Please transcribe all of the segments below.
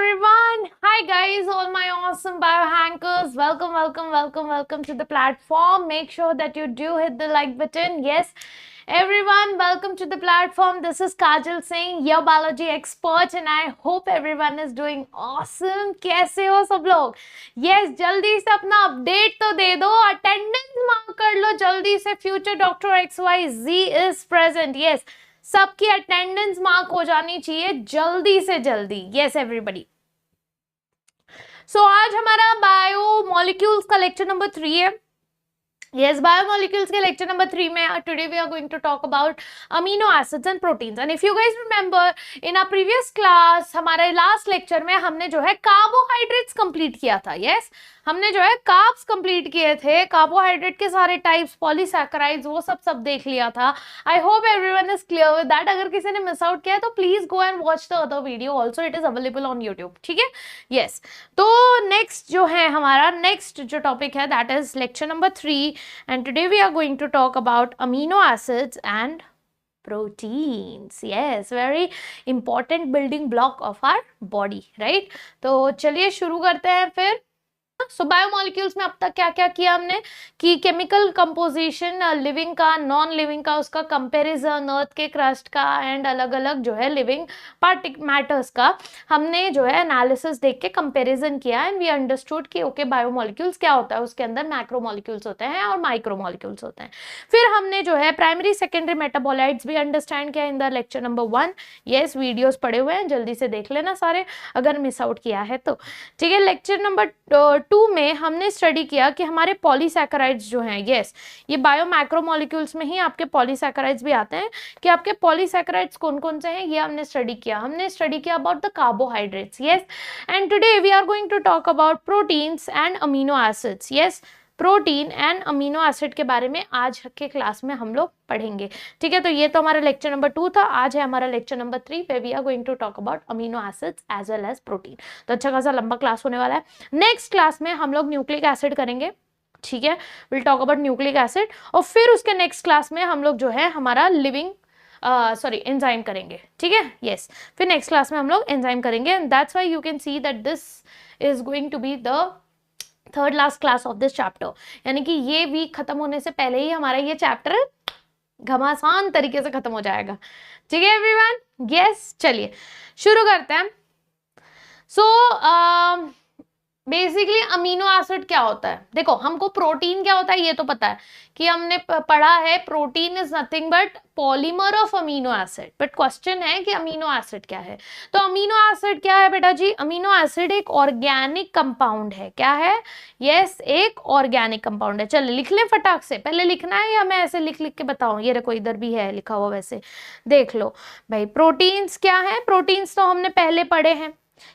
everyone. Hi guys, all my awesome biohackers. Welcome to the platform. Make sure that you do hit the like button. Yes, everyone, welcome to the platform. This is Kajal Singh, your biology expert, and I hope everyone is doing awesome. कैसे हो सब लोग? Yes, जल्दी से अपना update तो दे दो, attendance mark कर लो जल्दी से. Future doctor XYZ is present. Yes. सबकी अटेंडेंस मार्क हो जानी चाहिए जल्दी से जल्दी. Yes everybody. सो आज हमारा बायो मॉलिक्यूल्स का लेक्चर नंबर 3 है. Yes, biomolecules के lecture number 3 में today we are going to talk about amino acids and proteins. And if you guys remember in our previous class हमारे last lecture में हमने जो है carbohydrates complete किया था. Yes, हमने जो है कार्ब्स कंप्लीट किए थे, कार्बोहाइड्रेट के सारे टाइप्स, पॉलीसैकेराइड्स, वो सब देख लिया था. I hope everyone is clear with that. अगर किसी ने मिस आउट किया है तो please go and watch the other video also, it is available on YouTube. ठीक है. यस, तो नेक्स्ट जो है हमारा नेक्स्ट जो टॉपिक है that is lecture number 3 and today we are going to talk about amino acids and proteins. Yes, very important building block of our body, right? तो चलिए शुरू करते हैं फिर. सो बायोमोलिक्यूल्स में अब तक क्या क्या किया हमने कि केमिकल कंपोजिशन, लिविंग का, नॉन लिविंग का, उसका कंपैरिजन, अर्थ के क्रस्ट का एंड अलग अलग जो है लिविंग मैटर्स का हमने जो है एनालिसिस देख के कंपैरिजन किया एंड वी अंडरस्टूड कि ओके बायोमोलिक्यूल्स क्या होता है. उसके अंदर मैक्रोमोलिक्यूल्स होते हैं और माइक्रोमोलिक्यूल्स होते हैं. फिर हमने जो है प्राइमरी सेकेंडरी मेटाबोलाइट्स भी अंडरस्टैंड किया in the lecture number 1. Yes, videos पड़े हुए हैं, जल्दी से देख लेना सारे अगर मिस आउट किया है तो. ठीक है. लेक्चर नंबर 2 में हमने स्टडी किया कि हमारे पॉलीसैकेराइड्स जो हैं, यस, ये बायो मैक्रोमोलिक्यूल्स में ही आपके पॉलीसैकेराइड्स भी आते हैं. कि आपके पॉलीसैकेराइड्स कौन कौन से हैं ये हमने स्टडी किया. हमने स्टडी किया about the carbohydrates. Yes, and today we are going to talk about proteins and amino acids. Yes, protein and amino acid के बारे में आज के क्लास में हम लोग पढ़ेंगे. ठीक है. तो ये तो हमारा लेक्चर नंबर 2 था. आज है हमारा लेक्चर नंबर 3 पे we are going to talk about amino acids as well as protein. तो अच्छा खासा लंबा क्लास होने वाला है. नेक्स्ट क्लास में हम लोग न्यूक्लिक एसिड करेंगे. ठीक है. Will talk about nucleic acid और फिर उसके नेक्स्ट क्लास में हम लोग जो है हमारा लिविंग एंजाइम करेंगे. ठीक है. यस, फिर नेक्स्ट क्लास में हम लोग एंजाइम करेंगे and that's why you can see that this is going to be the third last class of this chapter. यानी कि ये वीक खत्म होने से पहले ही हमारा ये चैप्टर घमासान तरीके से खत्म हो जाएगा. ठीक है एवरीवन. यस, चलिए शुरू करते हैं. सो बेसिकली अमीनो एसिड क्या होता है? देखो, हमको प्रोटीन क्या होता है ये तो पता है कि हमने पढ़ा है. Protein is nothing but polymer of amino acid. But question है कि अमीनो एसिड क्या है. तो अमीनो एसिड क्या है बेटा जी? अमीनो एसिड एक ऑर्गेनिक कंपाउंड है. क्या है? यस, एक ऑर्गेनिक कंपाउंड है. चलिए लिख लें फटाक से. पहले लिखना है या मैं ऐसे लिख लिख के बताऊं? ये देखो इधर भी है लिखा हुआ, वैसे देख लो भाई. प्रोटीन्स क्या है? प्रोटीन्स तो हमने पहले पढ़े हैं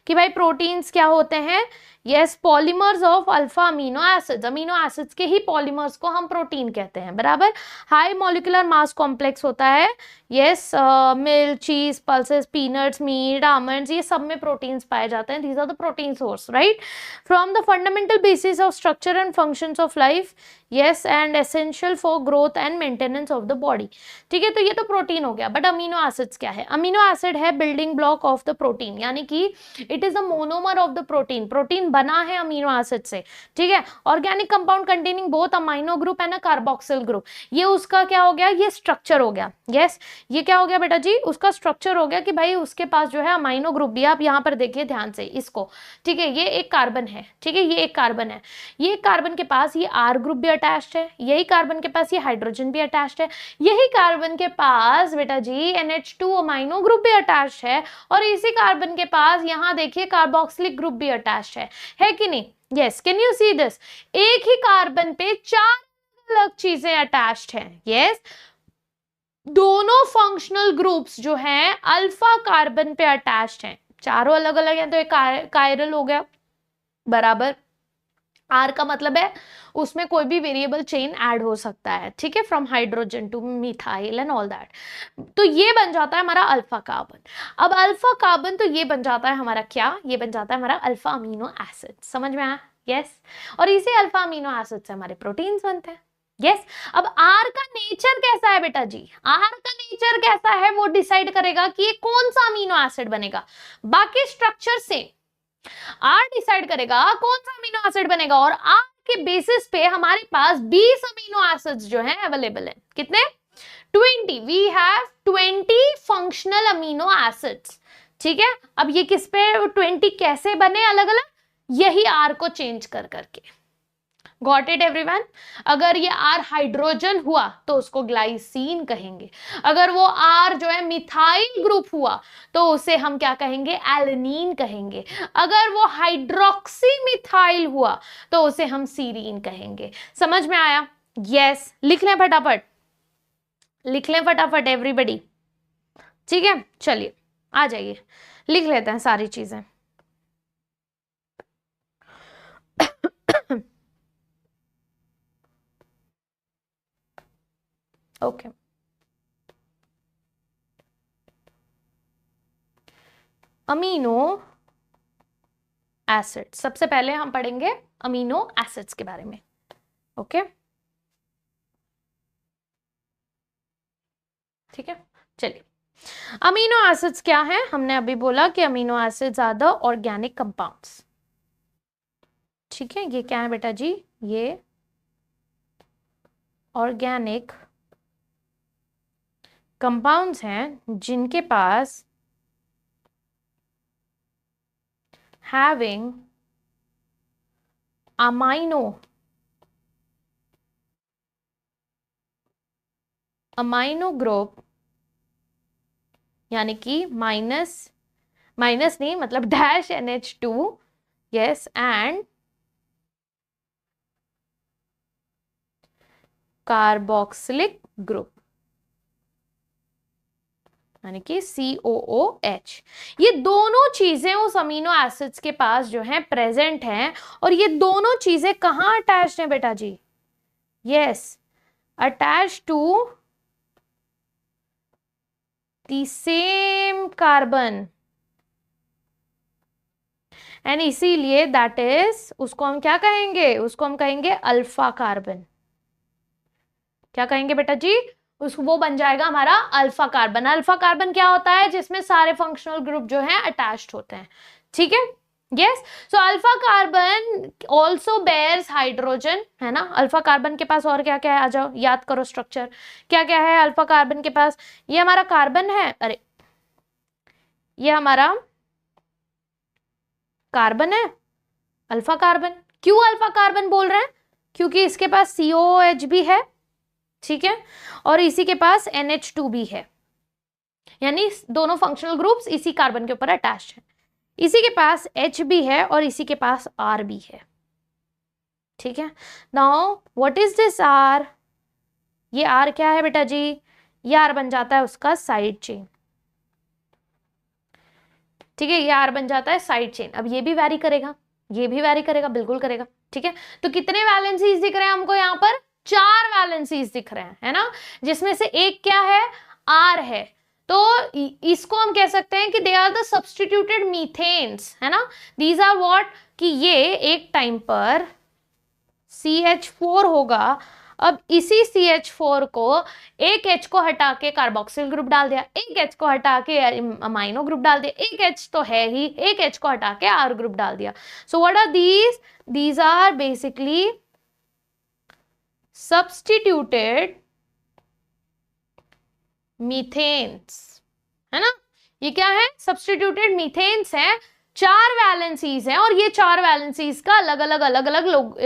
कि भाई प्रोटीन्स क्या होते हैं. Yes, polymers of alpha amino acids. Amino acids के ही पॉलीमर्स को हम प्रोटीन कहते हैं. बराबर. हाई मॉलिक्यूलर मास कॉम्प्लेक्स होता है. Yes, milk, cheese, pulses, peanuts, meat, almonds, ये सब में प्रोटीन्स पाए जाते हैं. These are the protein source, right, from the fundamental basis of structure and functions of life. Yes, and essential for growth and maintenance of the body. ठीक है. तो ये तो प्रोटीन हो गया. बट अमीनो एसिड्स क्या है? अमीनो एसिड है building block of the protein. यानी कि it is a monomer of the protein. Protein बना है अमीनो एसिड से. ठीक है. Organic compound containing both amino group and a carboxyl group. ये उसका क्या हो गया? ये स्ट्रक्चर हो गया. यस, ये क्या हो गया बेटा जी? उसका स्ट्रक्चर हो गया कि भाई उसके पास जो है अमाइनो ग्रुप भी. आप यहाँ पर देखिए ध्यान से इसको. ठीक है. ये एक कार्बन है. ठीक है. ये एक कार्बन है. ये कार्बन के पास ये आर ग्रुप भी अटैच्ड है. यही कार्बन के पास ये हाइड्रोजन भी अटैच्ड है. यही कार्बन के पास बेटा जी NH2 अमाइनो ग्रुप भी अटैच्ड है. और इसी कार्बन के पास यहाँ देखिए कार्बोक्सिलिक ग्रुप भी अटैच्ड है कि नहीं? Yes, can you see this? एक ही कार्बन पे 4 अलग चीजें अटैच्ड हैं. यस, दोनों फंक्शनल ग्रुप्स जो हैं अल्फा कार्बन पे अटैच्ड हैं. चारों अलग अलग हैं तो एक कायरल हो गया. बराबर. आर का मतलब है उसमें कोई भी वेरिएबल चेन ऐड हो सकता है. ठीक है. From hydrogen two methyl and all that. तो ये बन जाता है हमारा अल्फा कार्बन. अब अल्फा कार्बन तो ये बन जाता है हमारा क्या? ये बन जाता है हमारा अल्फा अमीनो एसिड. समझ में आया? यस. और इसी अल्फा अमीनो एसिड से हमारे प्रोटीन्स बनते हैं. यस. अब आर का नेचर कैसा है बेटा जी? आर का नेचर कैसा है वो डिसाइड करेगा कि ये कौन सा अमीनो एसिड बनेगा. बाकी स्ट्रक्चर सेम. आर डिसाइड करेगा कौन सा अमीनो एसिड बनेगा, और आर के बेसिस पे हमारे पास 20 अमीनो एसिड्स जो हैं अवेलेबल हैं। कितने? 20। We have 20 functional amino acids. ठीक है, अब ये किस पे 20 कैसे बने अलग अलग? यही आर को चेंज कर करके। Got it everyone? अगर ये आर हाइड्रोजन हुआ तो उसको ग्लाइसीन कहेंगे। अगर वो आर जो है मिथाइल ग्रुप हुआ तो उसे हम क्या कहेंगे? एलेनीन कहेंगे। अगर वो हाइड्रोक्सी मिथाइल हुआ तो उसे हम सीरीन कहेंगे। समझ में आया? यस। लिख लें फटाफट, लिख लें फटाफट एवरीबडी। ठीक है, चलिए आ जाइए, लिख लेते हैं सारी चीजें। ओके, अमीनो एसिड, सबसे पहले हम पढ़ेंगे अमीनो एसिड्स के बारे में। ओके, ठीक है, चलिए। अमीनो एसिड्स क्या है? हमने अभी बोला कि amino acids are the organic compounds. ठीक है, ये क्या है बेटा जी? ये ऑर्गेनिक कंपाउंड्स हैं जिनके पास हैविंग अमाइनो ग्रुप, यानी कि माइनस नहीं, मतलब dash NH2, yes, and carboxylic group, यानी कि COOH। ये दोनों चीजें उस अमीनो एसिड्स के पास जो है प्रेजेंट हैं, और ये दोनों चीजें कहाँ अटैच्ड हैं बेटा जी? Yes, attach to the same carbon, and इसीलिए दैट इज, उसको हम क्या कहेंगे? उसको हम कहेंगे अल्फा कार्बन। क्या कहेंगे बेटा जी? उसको, वो बन जाएगा हमारा अल्फा कार्बन। अल्फा कार्बन क्या होता है? जिसमें सारे फंक्शनल ग्रुप जो हैं अटैच्ड होते हैं। ठीक है, yes. So alpha carbon also bears hydrogen, है ना? अल्फा कार्बन के पास और क्या क्या है? आ जाओ, याद करो स्ट्रक्चर। क्या क्या है अल्फा कार्बन के पास? ये हमारा कार्बन है, अरे ये हमारा कार्बन है, अल्फा कार्बन। क्यों अल्फा कार्बन बोल रहे हैं? क्योंकि इसके पास COOH भी है, ठीक है, और इसी के पास NH2 भी है, यानी दोनों फंक्शनल ग्रुप्स इसी कार्बन के ऊपर अटैच्ड हैं। इसी के पास H भी है और इसी के पास R भी है। ठीक है, now what is this R? ये R क्या है बेटा जी? ये R बन जाता है उसका साइड चेन। ठीक है, ये R बन जाता है साइड चेन। अब ये भी वैरी करेगा, ये भी वैरी करेगा, बिल्कुल करेगा। ठीक है, तो कितने वैलेंसीज दिख रहे हैं हमको यहाँ पर? 4 वैलेंसीज दिख रहे हैं, है ना? जिसमें से एक क्या है? R है। तो इसको हम कह सकते हैं कि they are the substituted methanes, है ना? दीज आर व्हाट, कि ये एक टाइम पर CH4 होगा। अब इसी CH4 को, एक H को हटा के कार्बोक्सिल ग्रुप डाल दिया, एक H को हटा के अमाइनो ग्रुप डाल दिया, एक H तो है ही, एक H को हटा के R ग्रुप डाल दिया। So what are these? These are basically substituted methanes, है ना? ये क्या है? सब्स्टिट्यूटेड मीथेन्स है। 4 वैलेंसीज हैं, और ये 4 वैलेंसीज का अलग अलग लोग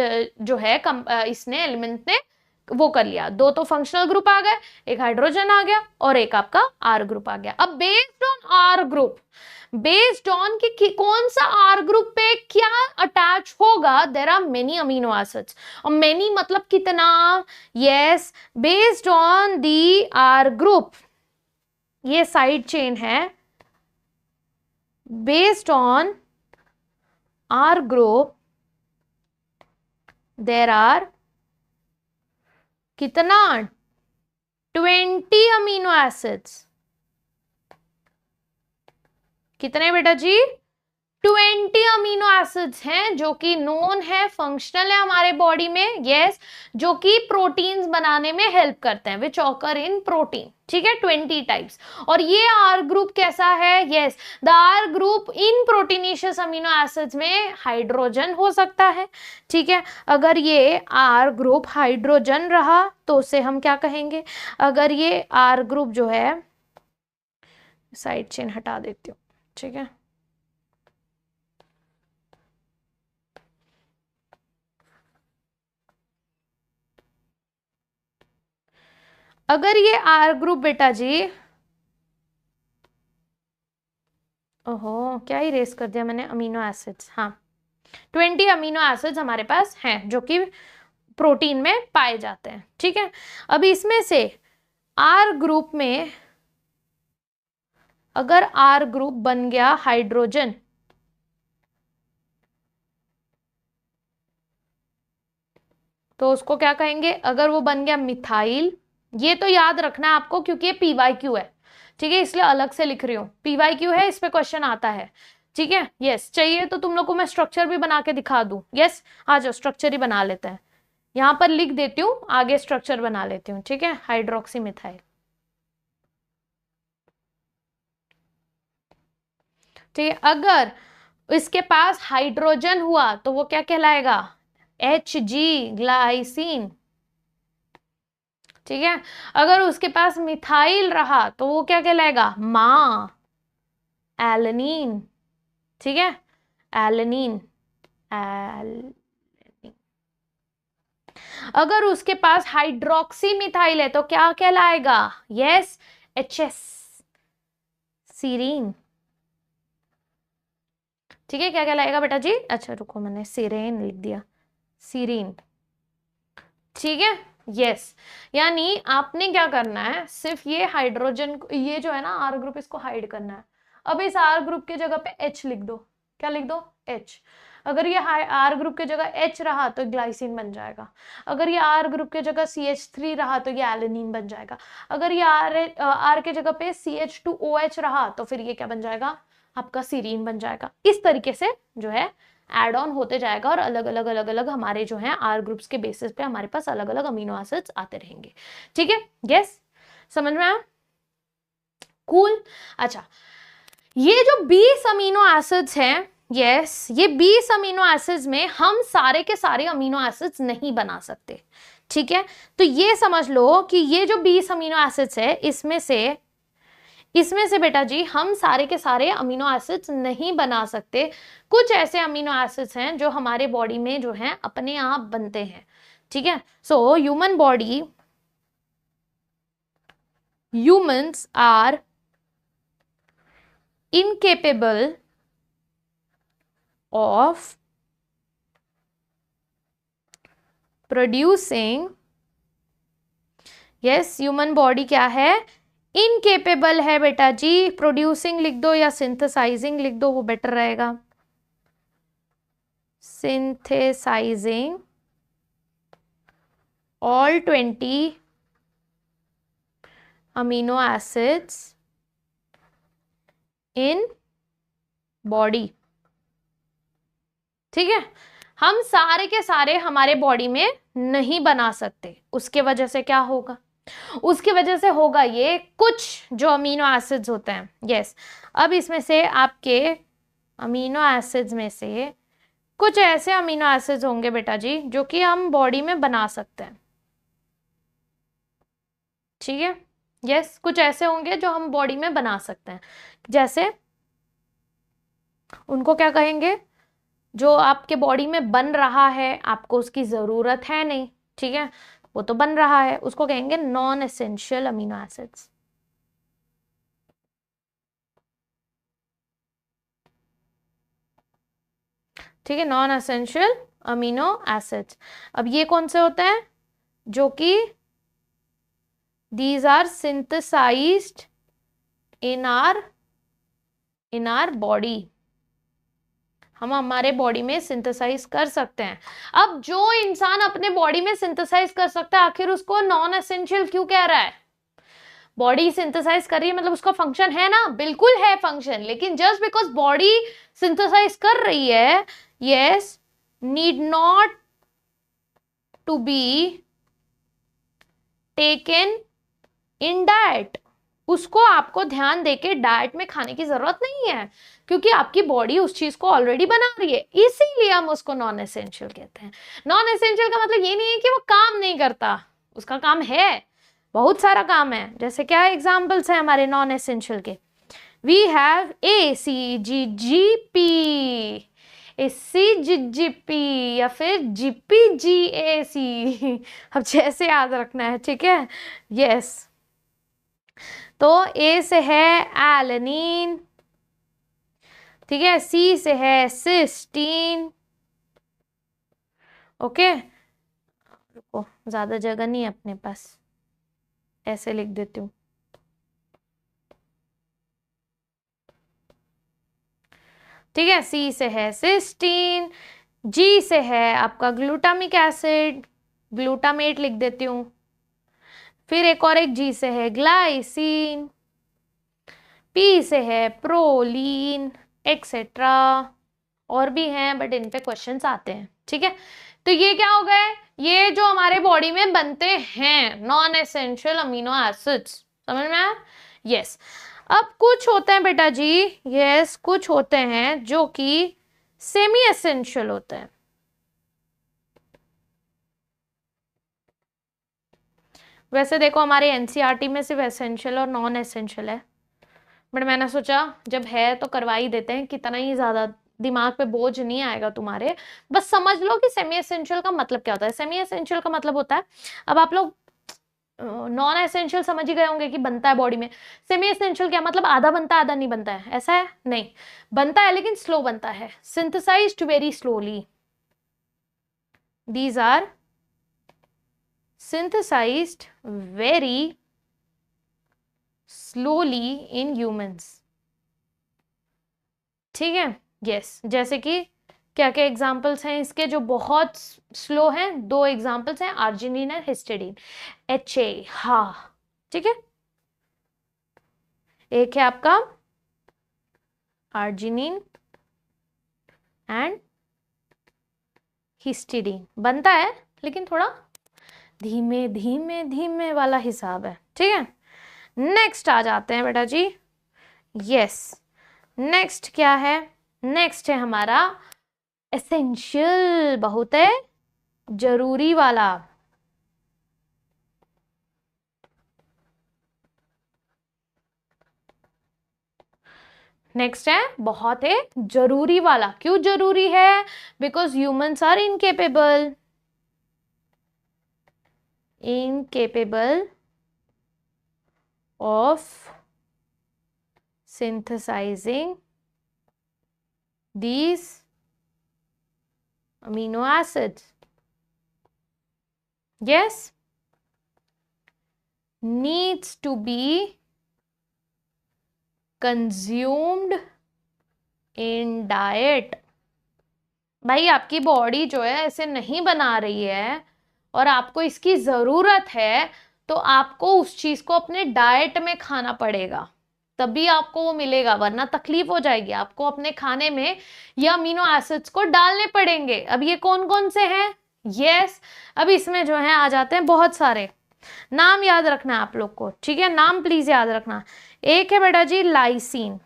जो है इसने, एलिमेंट ने वो कर लिया। 2 तो फंक्शनल ग्रुप आ गए, एक हाइड्रोजन आ गया और एक आपका R ग्रुप आ गया। अब based on R group, based on कि कौन सा R ग्रुप पे क्या अटैच होगा, there are many amino acids. और मेनी मतलब कितना? Yes, based on the R group, ये साइड चेन है, based on R group there are कितना? 20 अमीनो एसिड्स। कितने बेटा जी? 20 अमीनो एसिड्स हैं जो कि नोन है, फंक्शनल है हमारे बॉडी में, यस, जो कि प्रोटीन्स बनाने में हेल्प करते हैं, विच ऑकर इन प्रोटीन, ठीक है, 20 टाइप्स। और ये आर ग्रुप कैसा है, yes, the R group in proteinaceous amino acids में हाइड्रोजन हो सकता है, ठीक है। अगर ये आर ग्रुप हाइड्रोजन रहा तो उसे हम क्या कहेंगे, अगर ये आर ग्रुप जो है, साइड चेन हटा देती हूँ, ठीक है, अगर ये आर ग्रुप बेटा जी, ओहो क्या ही रेस कर दिया मैंने, अमीनो एसिड्स, हाँ 20 अमीनो एसिड्स हमारे पास हैं जो कि प्रोटीन में पाए जाते हैं, ठीक है। अब इसमें से आर ग्रुप में अगर आर ग्रुप बन गया हाइड्रोजन, तो उसको क्या कहेंगे, अगर वो बन गया मिथाइल, ये तो याद रखना है आपको क्योंकि ये पीवाईक्यू है, ठीक है, इसलिए अलग से लिख रही हूँ, पीवाईक्यू है, इस पे क्वेश्चन आता है, ठीक है, यस। चाहिए तो तुम लोग को मैं स्ट्रक्चर भी बना के दिखा दूं, यस, आ जाओ स्ट्रक्चर ही बना लेते हैं, यहां पर लिख देती हूँ, आगे स्ट्रक्चर बना लेती हूँ, ठीक है, हाइड्रोक्सी मिथाइल, ठीक है। अगर इसके पास हाइड्रोजन हुआ तो वो क्या कहलाएगा, Hg, ग्लाइसिन, ठीक है। अगर उसके पास मिथाइल रहा तो वो क्या कहलाएगा, मा, एलनीन, ठीक है, एलनीन, एलनीन। अगर उसके पास हाइड्रोक्सी मिथाइल है तो क्या कहलाएगा, यस, HS, सीरीन, ठीक है, क्या कहलाएगा बेटा जी, अच्छा रुको मैंने सीरेन लिख दिया, सीरीन, ठीक है, यस। यानी आपने क्या करना है, सिर्फ ये हाइड्रोजन, ये जो है ना आर ग्रुप, इसको हाइड करना है। अब इस आर ग्रुप की जगह पे H लिख दो, क्या लिख दो, H। अगर ये आर ग्रुप की जगह H रहा तो ग्लाइसिन बन जाएगा, अगर ये आर ग्रुप की जगह CH3 रहा तो ये एलेनिन बन जाएगा, अगर ये आर के जगह पे CH2OH रहा तो फिर ये क्या बन जाएगा, आपका सीरीन बन जाएगा। इस तरीके से जो है एड ऑन होते जाएगा और अलग अलग हमारे जो है आर ग्रुप्स के बेसिस पे हमारे पास अलग अलग अमीनो एसिड्स आते रहेंगे, ठीक है, यस, समझ में आया, कूल। अच्छा, ये जो 20 अमीनो एसिड्स हैं, यस, ये 20 अमीनो एसिड्स में हम सारे के सारे अमीनो एसिड्स नहीं बना सकते, ठीक है। तो ये समझ लो कि ये जो 20 अमीनो एसिड्स है इसमें से बेटा जी हम सारे के सारे अमीनो एसिड्स नहीं बना सकते। कुछ ऐसे अमीनो एसिड्स हैं जो हमारे बॉडी में जो हैं अपने आप बनते हैं, ठीक है। सो humans are incapable of producing, yes, human body क्या है, इनकेपेबल है बेटा जी, प्रोड्यूसिंग लिख दो या सिंथेसाइजिंग लिख दो, वो बेटर रहेगा, synthesising all 20 amino acids in body, ठीक है। हम सारे के सारे हमारे बॉडी में नहीं बना सकते, उसके वजह से क्या होगा, उसकी वजह से होगा ये कुछ जो अमीनो एसिड्स होते हैं, यस। अब इसमें से आपके अमीनो एसिड्स में से कुछ ऐसे अमीनो एसिड्स होंगे बेटा जी जो कि हम बॉडी में बना सकते हैं, ठीक है, यस, कुछ ऐसे होंगे जो हम बॉडी में बना सकते हैं, जैसे उनको क्या कहेंगे, जो आपके बॉडी में बन रहा है, आपको उसकी जरूरत है नहीं, ठीक है, वो तो बन रहा है, उसको कहेंगे नॉन एसेंशियल अमीनो एसिड्स, ठीक है, नॉन एसेंशियल अमीनो एसिड्स। अब ये कौन से होते हैं, जो कि these are synthesized in our body, हम हमारे बॉडी में सिंथेसाइज कर सकते हैं। अब जो इंसान अपने बॉडी में सिंथेसाइज कर सकता है, आखिर उसको नॉन एसेंशियल क्यों कह रहा है, बॉडी सिंथेसाइज कर रही है मतलब उसका फंक्शन है ना, बिल्कुल है फंक्शन, लेकिन जस्ट बिकॉज बॉडी सिंथेसाइज कर रही है, yes, need not to be taken in diet. उसको आपको ध्यान देके डाइट में खाने की जरूरत नहीं है, क्योंकि आपकी बॉडी उस चीज को ऑलरेडी बना रही है, इसीलिए हम उसको नॉन एसेंशियल कहते हैं। नॉन एसेंशियल का मतलब ये नहीं है कि वो काम नहीं करता, उसका काम है, बहुत सारा काम है। जैसे क्या एग्जाम्पल्स हैं हमारे नॉन एसेंशियल के? We have a C G G P, C G G P, या फिर जीपी जी ए सी। अब जैसे याद रखना है, ठीक है? यस, तो ए से है एलेनिन, ठीक है, सी से है सिस्टीन, ओके। रुको, ज्यादा जगह नहीं है अपने पास, ऐसे लिख देती हूँ। ठीक है, सी से है सिस्टीन, जी से है आपका ग्लूटामिक एसिड, ग्लूटामेट लिख देती हूँ। फिर एक और एक जी से है ग्लाइसिन, पी से है प्रोलीन, एक्सेट्रा, और भी हैं बट इन पे क्वेश्चंस आते हैं, ठीक है। तो ये क्या हो गए? ये जो हमारे बॉडी में बनते हैं नॉन एसेंशियल अमीनो एसिड्स, समझ में आया? यस। अब कुछ होते हैं बेटा जी, यस, कुछ होते हैं जो कि सेमी एसेंशियल होते हैं। वैसे देखो हमारे एनसीईआरटी में सिर्फ एसेंशियल और नॉन एसेंशियल है, बट मैंने सोचा जब है तो करवा ही देते हैं, कितना ही ज्यादा दिमाग पे बोझ नहीं आएगा तुम्हारे। बस समझ लो कि सेमी एसेंशियल का मतलब क्या होता है। सेमी एसेंशियल का मतलब होता है, अब आप लोग नॉन एसेंशियल समझ ही गए होंगे कि बनता है बॉडी में। सेमी एसेंशियल क्या मतलब? आधा बनता है आधा नहीं बनता है, ऐसा है? नहीं, बनता है लेकिन स्लो बनता है, synthesized very slowly. These are synthesized very slowly in humans, ठीक है? यस, जैसे कि क्या क्या एग्जाम्पल्स हैं इसके जो बहुत स्लो हैं? दो एग्जाम्पल्स हैं, आर्जिनिन एंड हिस्टिडीन, HA, हाँ, ठीक है। एक है आपका आर्जिनिन एंड हिस्टिडीन, बनता है लेकिन थोड़ा धीमे धीमे धीमे वाला हिसाब है, ठीक है। नेक्स्ट आ जाते हैं बेटा जी, यस, नेक्स्ट क्या है? नेक्स्ट है हमारा एसेंशियल, बहुत है जरूरी वाला। नेक्स्ट है बहुत है जरूरी वाला। क्यों जरूरी है? Because humans are incapable of synthesizing these amino acids. Yes, needs to be consumed in diet. भाई आपकी बॉडी जो है ऐसे नहीं बना रही है और आपको इसकी जरूरत है, तो आपको उस चीज को अपने डाइट में खाना पड़ेगा, तभी आपको वो मिलेगा, वरना तकलीफ हो जाएगी। आपको अपने खाने में ये अमीनो एसिड्स को डालने पड़ेंगे। अब ये कौन कौन से हैं? यस, अब इसमें जो है आ जाते हैं बहुत सारे। नाम याद रखना है आप लोग को, ठीक है? नाम प्लीज याद रखना। एक है बेटा जी लाइसिन,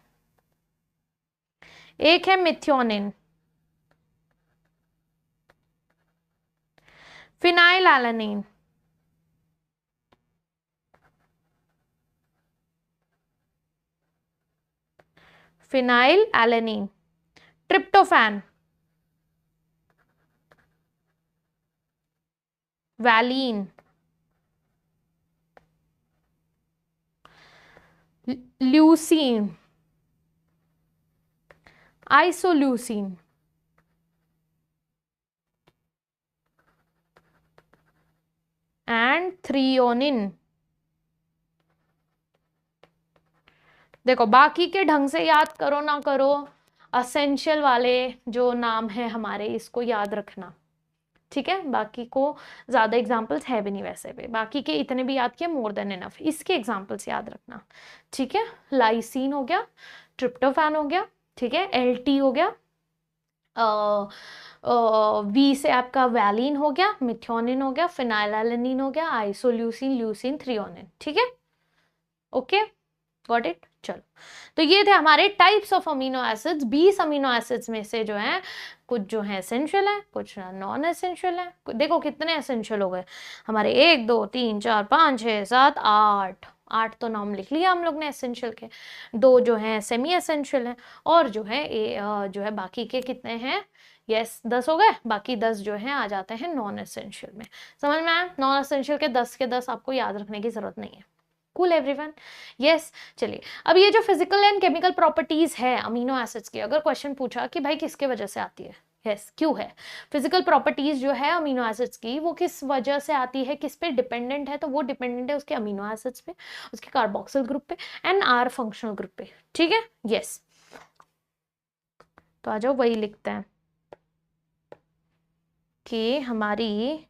एक है methionine, phenyl alanine, phenyl alanine, tryptophan, valine, leucine, isoleucine, and threonine. देखो बाकी के ढंग से याद करो ना करो, असेंशियल वाले जो नाम है हमारे इसको याद रखना, ठीक है, बाकी को ज़्यादा एग्जाम्पल्स है भी नहीं वैसे भी, बाकी के इतने भी याद किए मोर देन इनफ, इसके एग्जाम्पल्स याद रखना। ठीक है, लाइसिन हो गया, ट्रिप्टोफैन हो गया, ठीक है, एलटी हो गया, वी से आपका वैलिन हो गया, मिथ्योनिन हो गया, फिनाइलएलेनिन हो गया, आइसोल्यूसिन, ल्यूसिन, थ्रियोनिन। ठीक है, ओके, गॉट इट। चलो, तो ये थे हमारे types of amino acids. 20 amino acids में से जो है कुछ जो है एसेंशियल है, कुछ नॉन एसेंशियल है। देखो कितने एसेंशियल हो गए हमारे, 1 2 3 4 5 6 7 8, 8 तो नाम लिख लिया हम लोग ने एसेंशियल के, 2 जो है सेमी एसेंशियल है, और जो है जो है बाकी के कितने हैं, यस 10 हो गए, बाकी 10 जो है आ जाते हैं नॉन एसेंशियल में। समझ में आया, नॉन एसेंशियल के 10 के 10 आपको याद रखने की जरूरत नहीं है। Cool everyone, yes. चलिए, अब ये जो फिजिकल एंड केमिकल प्रॉपर्टीज है अमीनो एसिड्स की, अगर क्वेश्चन पूछा कि भाई किसके वजह से आती है, यस क्यों है फिजिकल प्रॉपर्टीज जो है अमीनो एसिड्स की, वो किस वजह से आती है, किस पे डिपेंडेंट है, तो वो डिपेंडेंट है उसके अमीनो एसिड्स पे, उसके कार्बोक्सिल ग्रुप पे एंड आर फंक्शनल ग्रुप पे। ठीक है, यस। तो आ जाओ वही लिखते हैं कि हमारी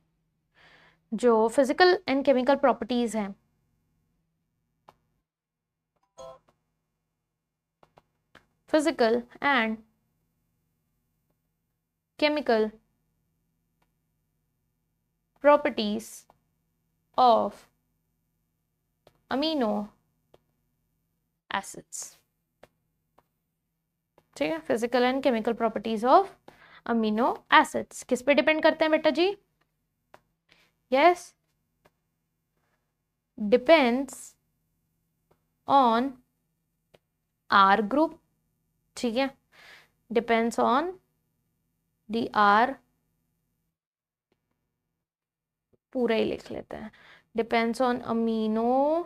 जो फिजिकल एंड केमिकल प्रॉपर्टीज हैं, physical and chemical properties of amino acids। ठीक है, physical and chemical properties of amino acids किस पे डिपेंड करते हैं बेटा जी, yes, depends on R group. ठीक है, डिपेंड्स ऑन डी आर, पूरा ही लिख लेते हैं, depends on amino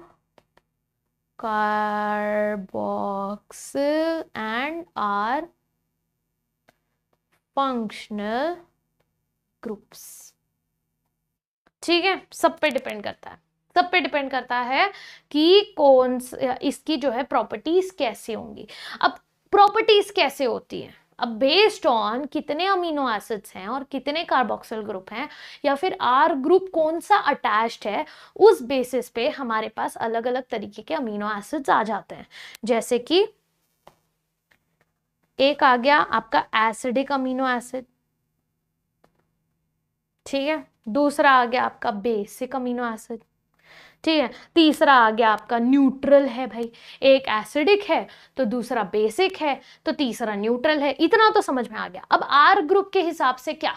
carboxyl and R functional groups. ठीक है, सब पे डिपेंड करता है, सब पे डिपेंड करता है कि कौन इसकी जो है प्रॉपर्टीज कैसे होंगी। अब प्रॉपर्टीज कैसे होती है, अब बेस्ड ऑन कितने अमीनो एसिड्स हैं और कितने कार्बोक्सिल ग्रुप हैं, या फिर आर ग्रुप कौन सा अटैच्ड है, उस बेसिस पे हमारे पास अलग अलग तरीके के अमीनो एसिड्स आ जाते हैं। जैसे कि एक आ गया आपका एसिडिक अमीनो एसिड, ठीक है, दूसरा आ गया आपका बेसिक अमीनो एसिड, ठीक है, तीसरा आ गया आपका न्यूट्रल है भाई, एक एसिडिक है तो दूसरा बेसिक है तो तीसरा न्यूट्रल है। इतना तो समझ में आ गया। अब आर ग्रुप के हिसाब से क्या,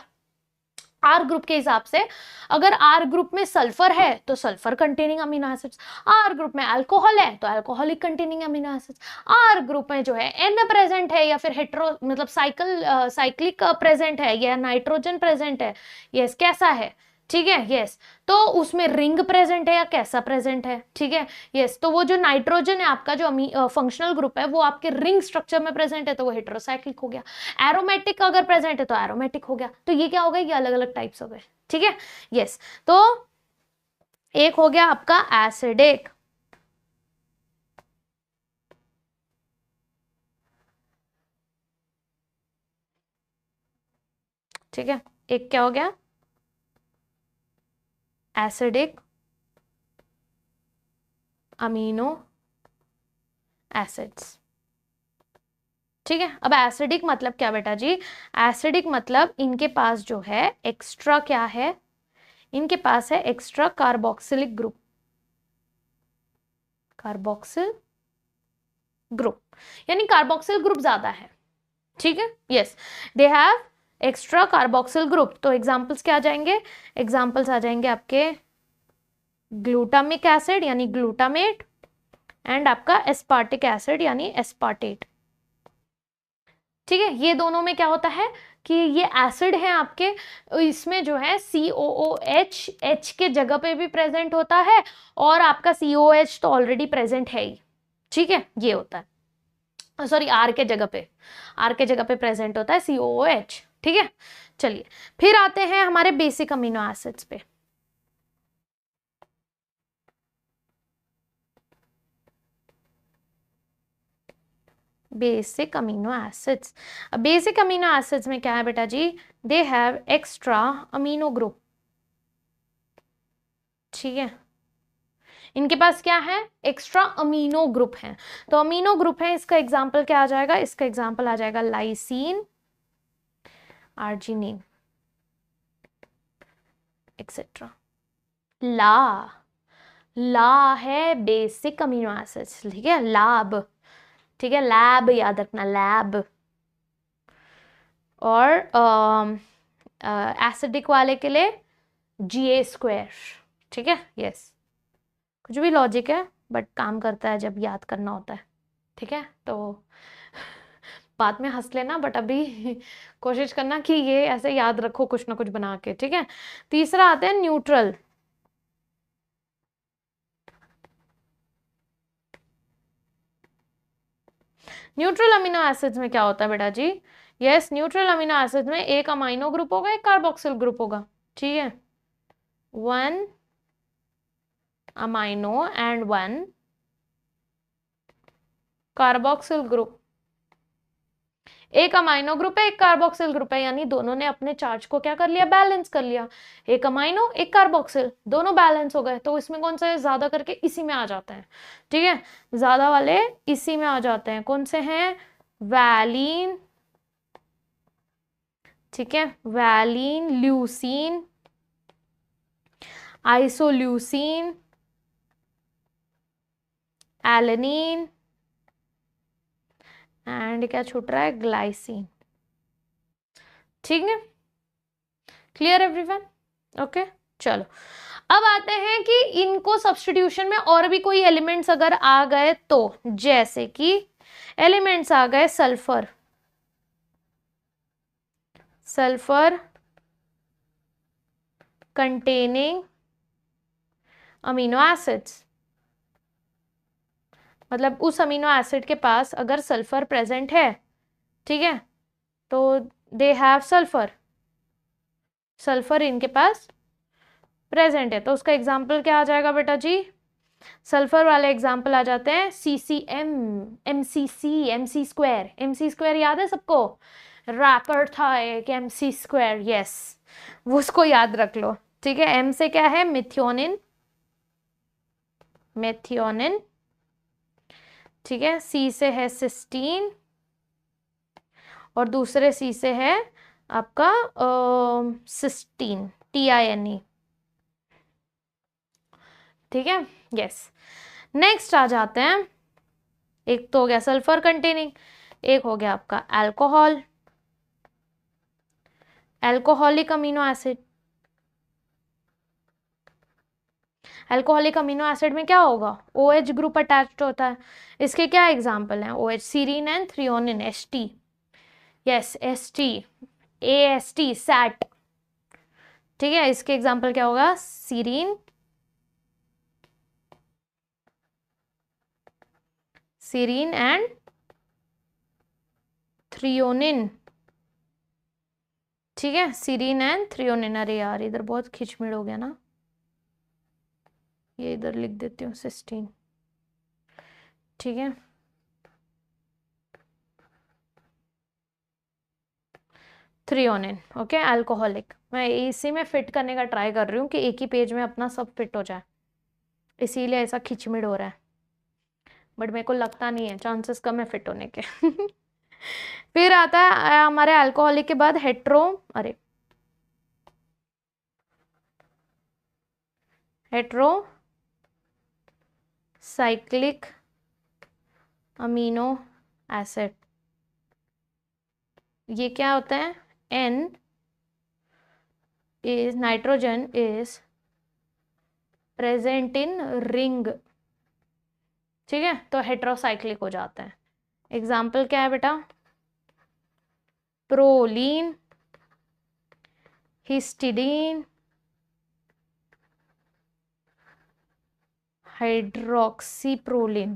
आर ग्रुप के हिसाब से अगर आर ग्रुप में सल्फर है तो sulphur containing amino acids, R group में अल्कोहल है तो alcoholic containing amino acids, R group में जो है एन प्रेजेंट है या फिर हेट्रो मतलब साइक्लिक प्रेजेंट है या नाइट्रोजन प्रेजेंट है, यस कैसा है, ठीक है, यस, तो उसमें रिंग प्रेजेंट है या कैसा प्रेजेंट है, ठीक है, यस, तो वो जो नाइट्रोजन है आपका जो फंक्शनल ग्रुप है वो आपके रिंग स्ट्रक्चर में प्रेजेंट है तो वो हेट्रोसाइक्लिक हो गया। एरोमेटिक अगर प्रेजेंट है तो एरोमेटिक हो गया। तो ये क्या हो गया, ये अलग अलग टाइप्स हो गए। ठीक है, यस, तो एक हो गया आपका एसिडिक, ठीक है, एक क्या हो गया एसिडिक अमीनो एसिड्स। ठीक है, अब एसिडिक मतलब क्या बेटा जी, एसिडिक मतलब इनके पास जो है एक्स्ट्रा क्या है, इनके पास है extra carboxylic group, carboxyl group, यानी कार्बोक्सिल ग्रुप ज्यादा है। ठीक है, yes, they have extra carboxyl group. तो एग्जांपल्स क्या आ जाएंगे, एग्जांपल्स आ जाएंगे आपके ग्लूटामिक एसिड यानी ग्लूटामेट एंड आपका एस्पार्टिक एसिड यानी एस्पार्टेट। ठीक है, ये दोनों में क्या होता है कि ये एसिड है आपके, इसमें जो है COOH H के जगह पे भी प्रेजेंट होता है और आपका COH तो ऑलरेडी प्रेजेंट है ही। ठीक है, ये होता है, सॉरी आर के जगह पे, आर के जगह पे प्रेजेंट होता है COOH। ठीक है, चलिए फिर आते हैं हमारे बेसिक अमीनो एसिड्स पे। Basic amino acids. अब बेसिक अमीनो एसिड्स में क्या है बेटा जी, they have extra amino group. ठीक है, इनके पास क्या है, एक्स्ट्रा अमीनो ग्रुप है। तो अमीनो ग्रुप है, इसका एग्जांपल क्या आ जाएगा, इसका एग्जांपल आ जाएगा लाइसीन, आर्जिनिन एक्सेट्रा। ला है बेसिक अमीनो एसिड्स, ठीक है, लैब, ठीक है, लैब याद रखना, लैब। और एसिडिक वाले के लिए Ga², ठीक है, यस। कुछ भी लॉजिक है बट काम करता है जब याद करना होता है, ठीक है। तो बाद में हंस लेना, बट अभी कोशिश करना कि ये ऐसे याद रखो कुछ ना कुछ बना के, ठीक है। तीसरा आता है न्यूट्रल। न्यूट्रल अमीनो एसिड्स में क्या होता है बेटा जी, यस, न्यूट्रल अमीनो एसिड में एक अमाइनो ग्रुप होगा, एक कार्बोक्सिल ग्रुप होगा, ठीक है, 1 अमाइनो एंड 1 कार्बोक्सिल ग्रुप। एक अमाइनो ग्रुप है, एक कार्बोक्सिल ग्रुप है, यानी दोनों ने अपने चार्ज को क्या कर लिया, बैलेंस कर लिया। एक अमाइनो एक कार्बोक्सिल, दोनों बैलेंस हो गए, तो इसमें कौन सा है ज्यादा करके इसी में आ जाते हैं, ठीक है, ज्यादा वाले इसी में आ जाते हैं। कौन से हैं, वैलीन, ठीक है, valine, leucine, isoleucine, alanine and क्या छूट रहा है, ग्लाइसिन। ठीक है, क्लियर एवरीवन, ओके। चलो अब आते हैं कि इनको सब्स्टिट्यूशन में और भी कोई एलिमेंट्स अगर आ गए तो, जैसे कि एलिमेंट्स आ गए sulphur, sulphur containing amino acids, मतलब उस अमीनो एसिड के पास अगर सल्फर प्रेजेंट है, ठीक है, तो दे हैव सल्फर, सल्फर इनके पास प्रेजेंट है, तो उसका एग्जाम्पल क्या आ जाएगा बेटा जी, सल्फर वाले एग्जाम्पल आ जाते हैं CCM, MCC, MC², याद है सबको, रैपर था एक MC², यस, वो उसको याद रख लो, ठीक है। M से क्या है, मिथियोनिन, मेथियोनिन, ठीक है, C से है सिस्टीन, और दूसरे C से है आपका सिस्टीन, TINE, ठीक है, यस। नेक्स्ट आ जाते हैं, एक तो हो गया सल्फर कंटेनिंग, एक हो गया आपका alcohol, alcoholic amino acid. Alcoholic amino acid में क्या होगा, OH ग्रुप अटैच्ड होता है। इसके क्या एग्जाम्पल हैं, OH, serine and threonine, ST, yes, ST, AST, सैट, ठीक है। इसके एग्जाम्पल क्या होगा, सीरीन, सीरीन एंड थ्रियोनिन, ठीक है, सीरीन एंड थ्रियोनिन। अरे यार इधर बहुत खिचमिड़ हो गया ना, ये इधर लिख देती हूँ सिस्टीन, ठीक है, थ्रियोनिन, ओके, अल्कोहलिक। मैं इसी में फिट करने का ट्राई कर रही हूँ कि एक ही पेज में अपना सब फिट हो जाए, इसीलिए ऐसा खिचमिड़ हो रहा है, बट मेरे को लगता नहीं है, चांसेस कम है फिट होने के। फिर आता है हमारे अल्कोहलिक के बाद हेट्रो साइक्लिक अमीनो एसिड। ये क्या होता है, nitrogen is present in ring, ठीक है, तो हेट्रोसाइक्लिक हो जाता है। एग्जाम्पल क्या है बेटा, प्रोलीन, हिस्टिडीन, हाइड्रोक्सीप्रोलिन।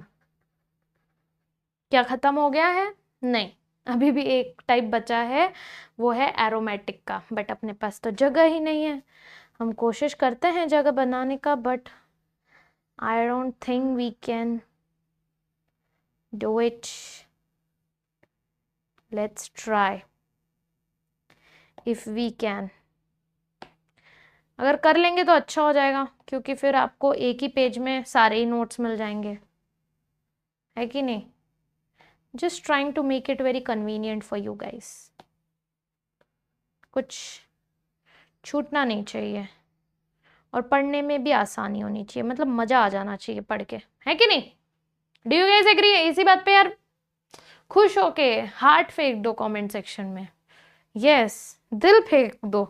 क्या खत्म हो गया है, नहीं, अभी भी एक टाइप बचा है, वो है एरोमेटिक का, बट अपने पास तो जगह ही नहीं है। हम कोशिश करते हैं जगह बनाने का, but I don't think we can do it. Let's try if we can. अगर कर लेंगे तो अच्छा हो जाएगा, क्योंकि फिर आपको एक ही पेज में सारे ही नोट्स मिल जाएंगे, है कि नहीं? Just trying to make it very convenient for you guys. कुछ छूटना नहीं चाहिए और पढ़ने में भी आसानी होनी चाहिए, मतलब मजा आ जाना चाहिए पढ़ के, है कि नहीं? Do you guys agree? इसी बात पे यार खुश होके हार्ट फेंक दो कमेंट सेक्शन में, यस दिल फेंक दो।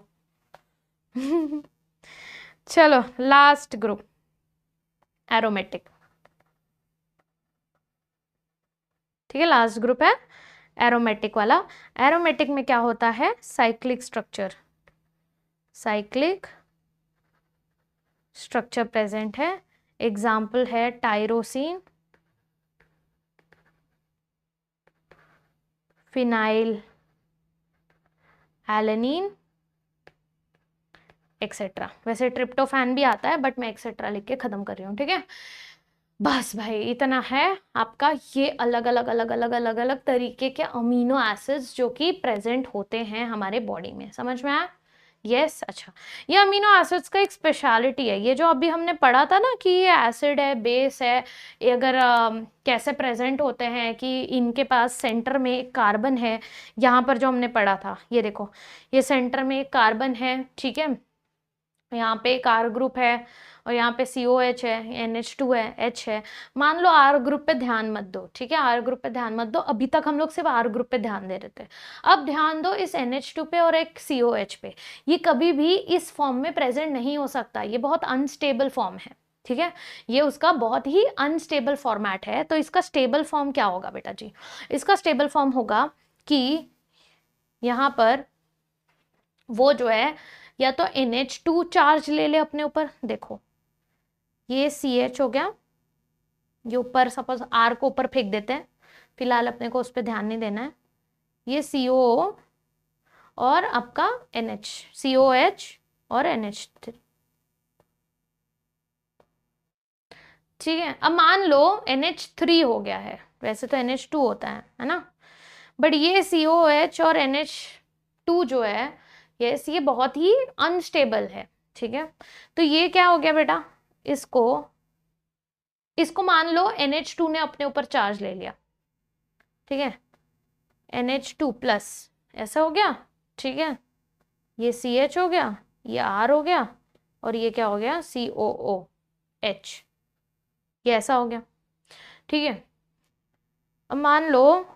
चलो लास्ट ग्रुप, एरोमेटिक। ठीक है, लास्ट ग्रुप है एरोमेटिक वाला। एरोमेटिक में क्या होता है? Cyclic structure, cyclic structure present है। एग्जाम्पल है टायरोसिन, फिनाइल एलेनिन, एक्सेट्रा। वैसे ट्रिप्टोफैन भी आता है, बट मैं एक्सेट्रा लिख के खत्म कर रही हूँ, ठीक है? बस भाई इतना है आपका। ये अलग अलग अलग अलग अलग अलग तरीके के अमीनो एसिड्स जो कि प्रेजेंट होते हैं हमारे बॉडी में, समझ में आया? यस अच्छा, ये अमीनो एसिड्स का एक स्पेशलिटी है। ये जो अभी हमने पढ़ा था ना कि ये एसिड है, बेस है, ये अगर कैसे प्रेजेंट होते हैं कि इनके पास सेंटर में एक कार्बन है। यहाँ पर जो हमने पढ़ा था, ये देखो, ये सेंटर में एक कार्बन है, ठीक है, यहाँ पे एक R ग्रुप है और यहाँ पे COH है, NH2 है, H है। मान लो R ग्रुप पे ध्यान मत दो, ठीक है, R ग्रुप पे ध्यान मत दो। अभी तक हम लोग सिर्फ R ग्रुप पे ध्यान दे रहे थे। अब ध्यान दो इस NH2 पे और एक COH पे। ये कभी भी इस फॉर्म में प्रेजेंट नहीं हो सकता, ये बहुत अनस्टेबल फॉर्म है, ठीक है, ये उसका बहुत ही अनस्टेबल फॉर्मेट है। तो इसका स्टेबल फॉर्म क्या होगा बेटा जी? इसका स्टेबल फॉर्म होगा कि यहाँ पर वो जो है या तो NH2 चार्ज ले ले अपने ऊपर, देखो ये CH हो गया, ये ऊपर सपोज R को ऊपर फेंक देते हैं, फिलहाल अपने को उस पर ध्यान नहीं देना है। ये CO और आपका NH, COH और NH3, ठीक है। अब मान लो NH3 हो गया है, वैसे तो NH2 होता है ना, बट ये COH और NH2 जो है ये बहुत ही अनस्टेबल है, ठीक है। तो ये क्या हो गया बेटा? इसको इसको मान लो NH2 ने अपने ऊपर चार्ज ले लिया, ठीक है, NH2 प्लस ऐसा हो गया, ठीक है, ये CH हो गया, ये R हो गया और ये क्या हो गया? COOH, ये ऐसा हो गया, ठीक है। अब मान लो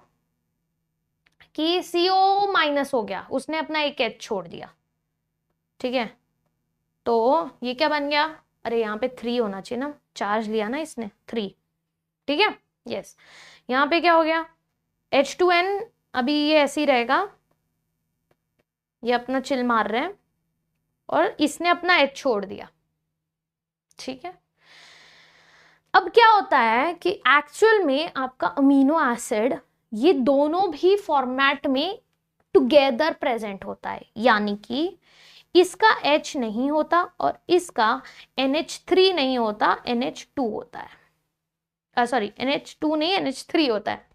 कि CO माइनस हो गया, उसने अपना एक H छोड़ दिया, ठीक है, तो ये क्या बन गया? अरे यहाँ पे 3 होना चाहिए ना, चार्ज लिया ना इसने 3, ठीक है, यस। यहाँ पे क्या हो गया? H2N, अभी ये ऐसे ही रहेगा, ये अपना चिल मार रहे हैं और इसने अपना H छोड़ दिया, ठीक है। अब क्या होता है कि एक्चुअल में आपका अमीनो एसिड ये दोनों भी फॉर्मेट में टुगेदर प्रेजेंट होता है, यानी कि इसका H नहीं होता और इसका NH3 नहीं होता, NH2 होता है, सॉरी NH2 नहीं NH3 होता है।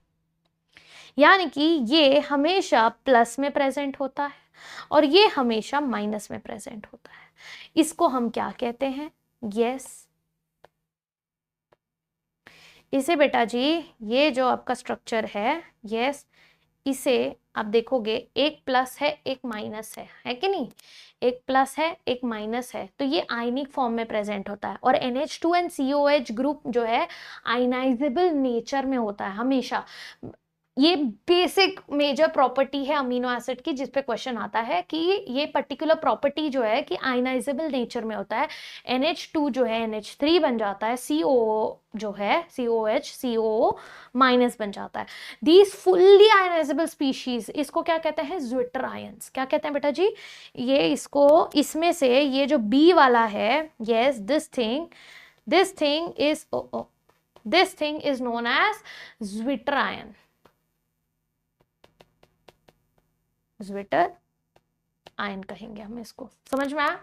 यानी कि ये हमेशा प्लस में प्रेजेंट होता है और ये हमेशा माइनस में प्रेजेंट होता है। इसको हम क्या कहते हैं? यस, इसे बेटा जी, ये जो आपका स्ट्रक्चर है, यस, इसे आप देखोगे एक प्लस है एक माइनस है कि नहीं? एक प्लस है एक माइनस है, तो ये आयनिक फॉर्म में प्रेजेंट होता है। और NH2 एंड COH ग्रुप जो है आयनाइजेबल नेचर में होता है हमेशा। ये बेसिक मेजर प्रॉपर्टी है अमीनो एसिड की, जिस पे क्वेश्चन आता है कि ये पर्टिकुलर प्रॉपर्टी जो है कि आयनाइजेबल नेचर में होता है। NH2 जो है NH3 बन जाता है, CO जो है COH CO माइनस बन जाता है। दीज फुल्ली आयनाइजेबल स्पीशीज, इसको क्या कहते हैं? Zwitter ions. क्या कहते हैं बेटा जी? ये इसको, इसमें से ये जो B वाला है, yes, this thing is known as zwitter ion, zwitter ion कहेंगे हम इसको, समझ में आया?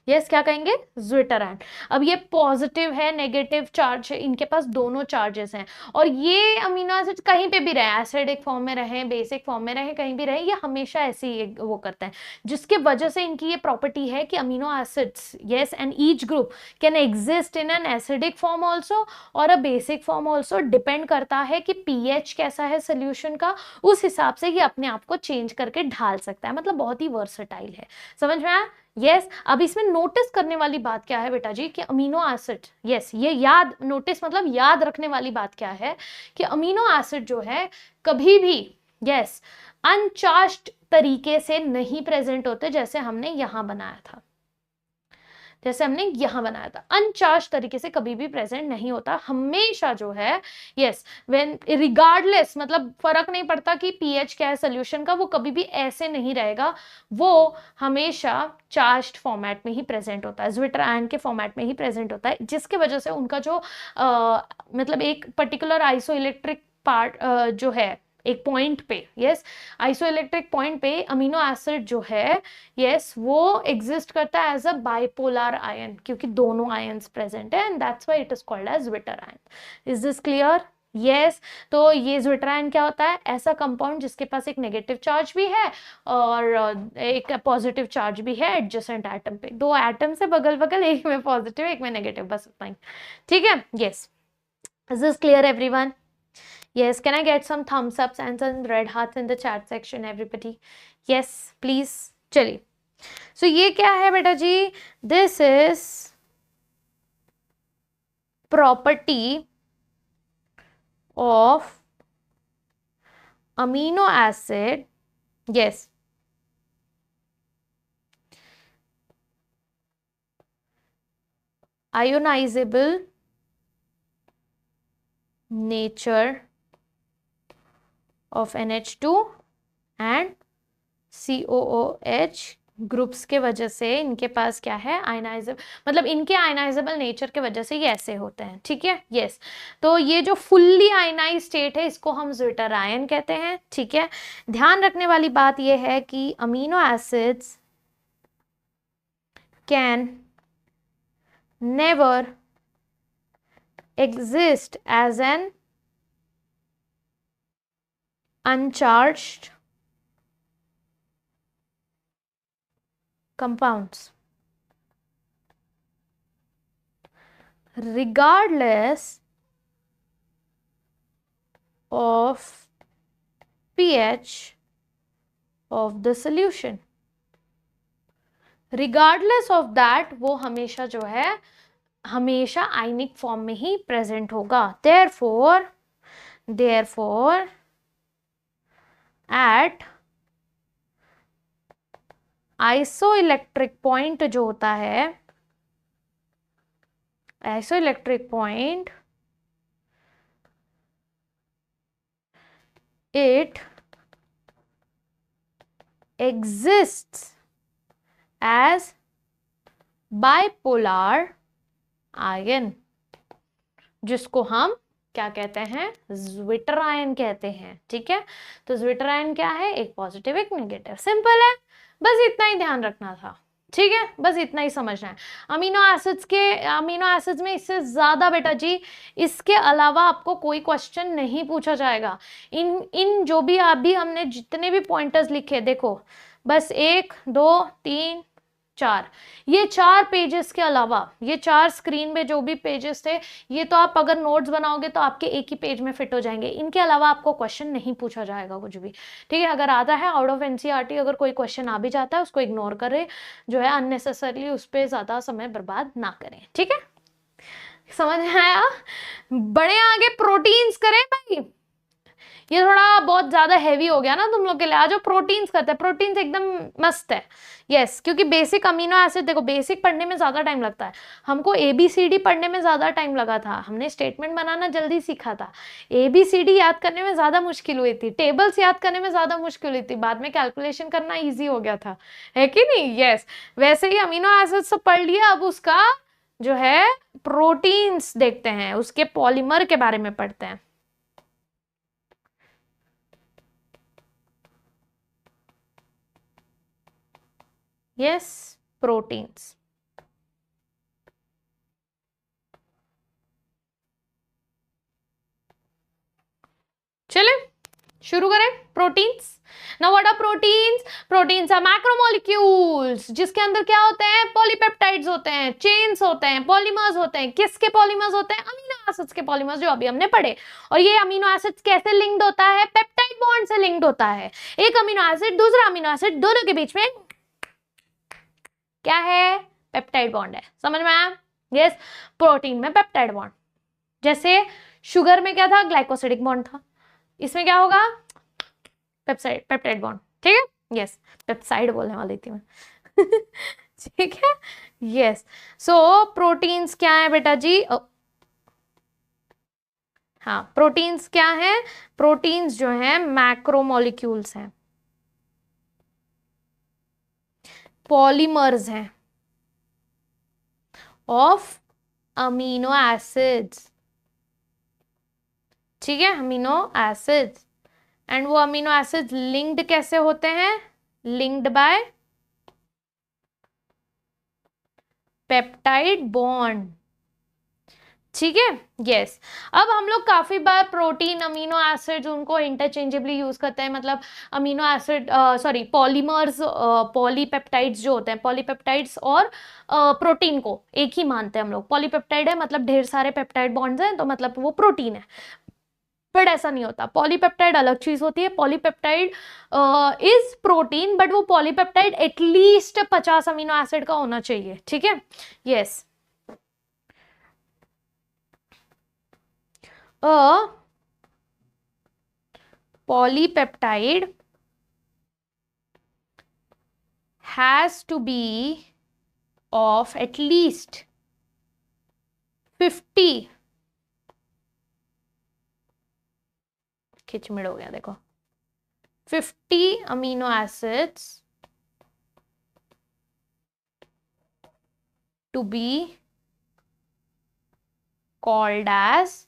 यस क्या कहेंगे, ज्विटरान। अब ये पॉजिटिव है, नेगेटिव चार्ज है, इनके पास दोनों चार्जेस हैं। और ये अमीनो एसिड कहीं पे भी रहे, एसिडिक फॉर्म में रहे, बेसिक फॉर्म में रहे, कहीं भी रहे, ये हमेशा ऐसे ही वो करते हैं, जिसके वजह से इनकी ये प्रॉपर्टी है कि amino acids, yes, and each group can exist in an acidic form also और a basic form also. Depend करता है कि पीएच कैसा है सोल्यूशन का, उस हिसाब से ये अपने आप को चेंज करके ढाल सकता है। मतलब बहुत ही वर्सटाइल है। समझ में आया? यस अब इसमें नोटिस करने वाली बात क्या है बेटा जी, कि अमीनो एसिड, यस ये याद, नोटिस मतलब याद रखने वाली बात क्या है कि अमीनो एसिड जो है कभी भी, यस, अनचार्ज्ड तरीके से नहीं प्रेजेंट होते, जैसे हमने यहां बनाया था, जैसे हमने यहां बनाया था, अनचार्ज तरीके से कभी भी प्रेजेंट नहीं होता हमेशा जो है। यस व्हेन रिगार्डलेस, मतलब फर्क नहीं पड़ता कि पीएच क्या है सोल्यूशन का, वो कभी भी ऐसे नहीं रहेगा, वो हमेशा चार्ज्ड फॉर्मेट में ही प्रेजेंट होता है, ज्विटर आयन के फॉर्मेट में ही प्रेजेंट होता है, जिसके वजह से उनका जो मतलब एक पर्टिकुलर आइसोइलेक्ट्रिक पार्ट जो है एक पॉइंट पे, यस आइसोइलेक्ट्रिक पॉइंट पे अमीनो एसिड जो है, यस वो एग्जिस्ट करता है एज अ बाइपोलर आयन, क्योंकि दोनों आयन्स प्रेजेंट है, and that's why it is called as zwitter ion. Is this clear? Yes तो ये ज्विटर आयन क्या होता है, ऐसा कंपाउंड जिसके पास एक नेगेटिव चार्ज भी है और एक पॉजिटिव चार्ज भी है एडजेसेंट एटम पे, दो एटम से बगल बगल, एक में पॉजिटिव एक में नेगेटिव, बस उतना ही। ठीक है? Yes is this clear everyone? Yes, can I get some thumbs ups and some red hearts in the chat section, everybody? Yes, please. चलिए, so ये क्या है बेटा जी? This is property of amino acid. Yes. Ionizable nature of NH2 and COOH groups के वजह से इनके पास क्या है, आयनाइजेबल, मतलब इनके आयनाइजेबल नेचर के वजह से ये ऐसे होते हैं। ठीक है? यस तो ये जो फुल्ली आयनाइज स्टेट है इसको हम ज्विटर आयन कहते हैं। ठीक है? ध्यान रखने वाली बात ये है कि amino acids can never exist as an uncharged compounds regardless of pH of the solution। regardless of that वो हमेशा जो है हमेशा आयनिक फॉर्म में ही प्रेजेंट होगा। therefore at आइसोइलेक्ट्रिक पॉइंट जो होता है, isoelectric point it exists as bipolar ion, जिसको हम क्या कहते हैं, ज्विटर आयन कहते हैं। ठीक है? तो ज्विटर आयन क्या है, एक पॉजिटिव एक नेगेटिव, सिंपल है, बस इतना ही ध्यान रखना था। ठीक है? बस इतना ही समझना है। अमीनो एसिड्स में इससे ज्यादा बेटा जी इसके अलावा आपको कोई क्वेश्चन नहीं पूछा जाएगा। इन जो भी अभी हमने जितने भी पॉइंटर्स लिखे, देखो बस 1 2 3 4, ये 4 पेजेस के अलावा, ये 4 स्क्रीन में जो भी पेजेस थे, ये तो आप अगर नोट्स बनाओगे तो आपके एक ही पेज में फिट हो जाएंगे। इनके अलावा आपको क्वेश्चन नहीं पूछा जाएगा कुछ भी। ठीक है? अगर आता है आउट ऑफ एनसीईआरटी, अगर कोई क्वेश्चन आ भी जाता है उसको इग्नोर करें, जो है अननेसेसरली उस पर ज्यादा समय बर्बाद ना करें। ठीक है? समझ में आया? बड़े आगे प्रोटीन्स करें भाई, ये थोड़ा बहुत ज्यादा हैवी हो गया ना तुम लोग के लिए। आज प्रोटीन्स करते हैं, प्रोटीन्स एकदम मस्त है। यस क्योंकि बेसिक अमीनो एसिड, देखो बेसिक पढ़ने में ज्यादा टाइम लगता है, हमको एबीसीडी पढ़ने में ज्यादा टाइम लगा था, हमने स्टेटमेंट बनाना जल्दी सीखा था, एबीसीडी याद करने में ज्यादा मुश्किल हुई थी, टेबल्स याद करने में ज्यादा मुश्किल हुई थी, बाद में कैलकुलेशन करना ईजी हो गया था, है कि नहीं? यस वैसे ही अमीनो एसिड सब पढ़ लिया, अब उसका जो है प्रोटीन्स देखते हैं, उसके पॉलीमर के बारे में पढ़ते हैं। Yes, proteins. शुरू करें। Proteins. Now what are proteins? Proteins are macromolecules, जिसके अंदर क्या होते हैं? पॉलीपेप्टाइड्स होते हैं, चेन्स होते हैं, पॉलीमर्स होते हैं। किसके पॉलीमर्स होते हैं? अमीनो एसिड्स के पॉलीमर्स, जो अभी हमने पढ़े। और ये अमीनो एसिड्स कैसे लिंक्ड होता है? पेप्टाइड बॉन्ड से लिंक्ड होता है। एक अमीनो एसिड दूसरा अमीनो एसिड, दोनों के बीच में क्या है? पेप्टाइड बॉन्ड है। समझ में आया? यस, प्रोटीन में पेप्टाइड बॉन्ड। जैसे शुगर में क्या था? ग्लाइकोसिडिक बॉन्ड था। इसमें क्या होगा? पेप्साइड, पेप्टाइड बॉन्ड। ठीक है? यस, पेप्साइड बोलने वाली थी मैं। ठीक है? यस। सो प्रोटीन्स क्या है बेटा जी? हाँ, प्रोटीन्स क्या है? प्रोटीन्स जो है मैक्रोमोलिक्यूल्स हैं, पॉलीमर्स हैं ऑफ अमीनो एसिड्स। ठीक है? Amino acids. एंड वो अमीनो एसिड्स लिंक्ड कैसे होते हैं? Linked by peptide bond. ठीक है? यस। अब हम लोग काफी बार प्रोटीन, अमीनो एसिड्स, उनको इंटरचेंजेबली यूज करते हैं। मतलब amino acid, sorry, polymers, polypeptides जो होते हैं, पॉलीपेप्टाइड्स और प्रोटीन को एक ही मानते हैं हम लोग। पॉलीपेप्टाइड है मतलब ढेर सारे पेप्टाइड बॉन्ड्स हैं, तो मतलब वो प्रोटीन है। बट ऐसा नहीं होता, पॉलीपेप्टाइड अलग चीज होती है। पॉलीपेप्टाइड इज प्रोटीन, बट वो पॉलीपेप्टाइड एटलीस्ट 50 अमीनो एसिड का होना चाहिए। ठीक है? Yes. A polypeptide has to be of at least 50, खिचमिड़ हो गया देखो, 50 amino acids to be called as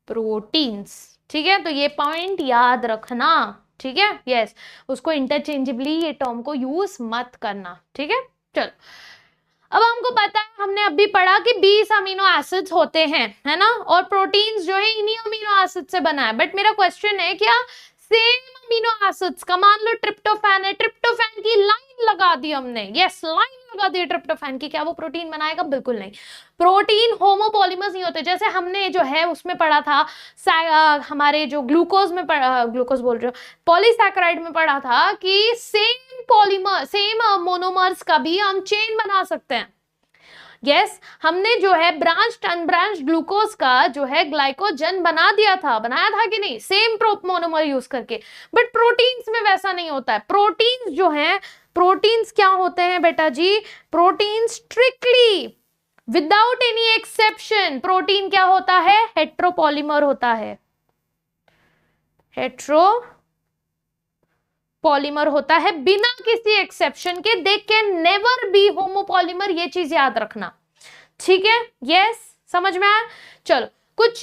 proteins. ठीक है? तो ये पॉइंट याद रखना। ठीक है? यस, उसको इंटरचेंजेबली ये टर्म को यूज मत करना। ठीक है? चलो, अब हमको पता है, हमने अभी पढ़ा कि 20 अमीनो एसिड्स होते हैं, है ना? और प्रोटीन्स जो है इन्हीं अमीनो एसिड से बना है। बट मेरा क्वेश्चन है, क्या सेम अमीनो एसिड्स का, मान लो ट्रिप्टोफैन है, ट्रिप्टोफैन की लाइन लगा दी हमने, यस, लाइन लगा दी ट्रिप्टोफैन की, क्या वो प्रोटीन बनाएगा? बिल्कुल नहीं। प्रोटीन होमोपॉलीमर्स नहीं होते। जैसे हमने जो है उसमें पढ़ा था, हमारे जो ग्लूकोज में ग्लूकोज बोल रहे हो, पॉलीसैकेराइड में पढ़ा था कि सेम पॉलीमर, सेम मोनोमर्स का भी हम चेन बना सकते हैं। यस, हमने जो है ब्रांच्ड अनब्रांच्ड ग्लूकोज का जो है ग्लाइकोजन बना दिया था, बनाया था कि नहीं? सेम मोनोमर यूज करके। बट प्रोटीन्स में वैसा नहीं होता है। प्रोटीन्स जो है, प्रोटीन्स क्या होते हैं बेटा जी? Protein strictly without any exception, protein क्या होता है? हेट्रोपॉलीमर होता है। हेट्रो पॉलीमर होता है बिना किसी एक्सेप्शन के। They can never be homopolymer, ये चीज याद रखना। ठीक है? यस, समझ में आया? चलो, कुछ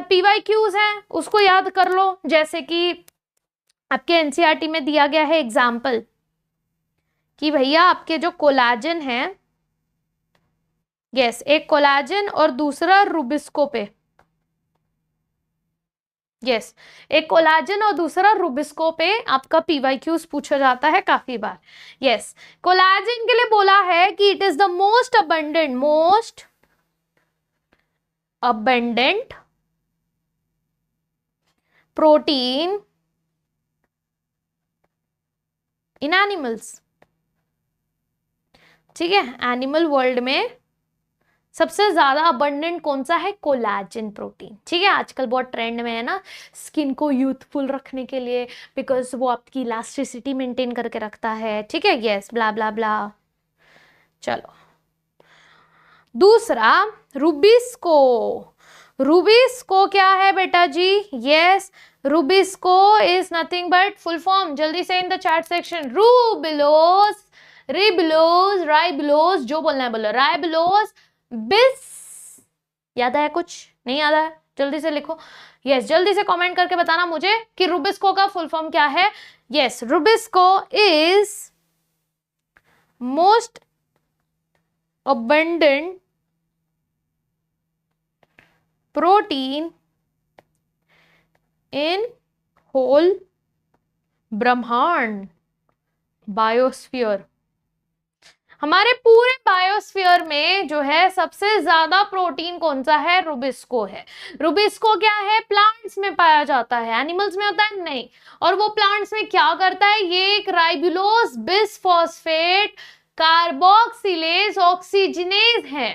पीवाईक्यूज हैं, उसको याद कर लो। जैसे कि आपके एनसीईआरटी में दिया गया है एग्जाम्पल कि भैया आपके जो कोलाजन है, यस, एक कोलाजन और दूसरा रुबिस्को पे, यस, एक कोलाजन और दूसरा रुबिस्को पे आपका पीवाईक्यूज पूछा जाता है काफी बार। यस, कोलाजन के लिए बोला है कि it is the most abundant protein in animals. ठीक है? एनिमल वर्ल्ड में सबसे ज्यादा अबंडेंट कौन सा है? Collagen protein. ठीक है? आजकल बहुत ट्रेंड में है ना, स्किन को यूथफुल रखने के लिए, बिकॉज वो आपकी इलास्टिसिटी मेंटेन करके रखता है। ठीक है? Yes, blah blah blah. चलो, दूसरा रुबिस्को। रुबिस्को क्या है बेटा जी? Yes, rubisco is nothing but, full form जल्दी से in the chat section, rubilose, ribilose, ribulose, जो बोलना है बोलो, राइबिलोज बिस। याद आया? कुछ नहीं याद आया? जल्दी से लिखो। यस, जल्दी से कमेंट करके बताना मुझे कि रुबिस्को का फुल फॉर्म क्या है। Yes, rubisco is most abundant protein in whole ब्रह्मांड, बायोस्फीयर। हमारे पूरे बायोस्फीयर में जो है सबसे ज्यादा प्रोटीन कौन सा है? रुबिस्को है। रुबिस्को क्या है? प्लांट्स में पाया जाता है, एनिमल्स में होता है नहीं। और वो प्लांट्स में क्या करता है? ये एक राइबुलोज बिसफॉस्फेट कार्बोक्सिलेज ऑक्सीजनेज है,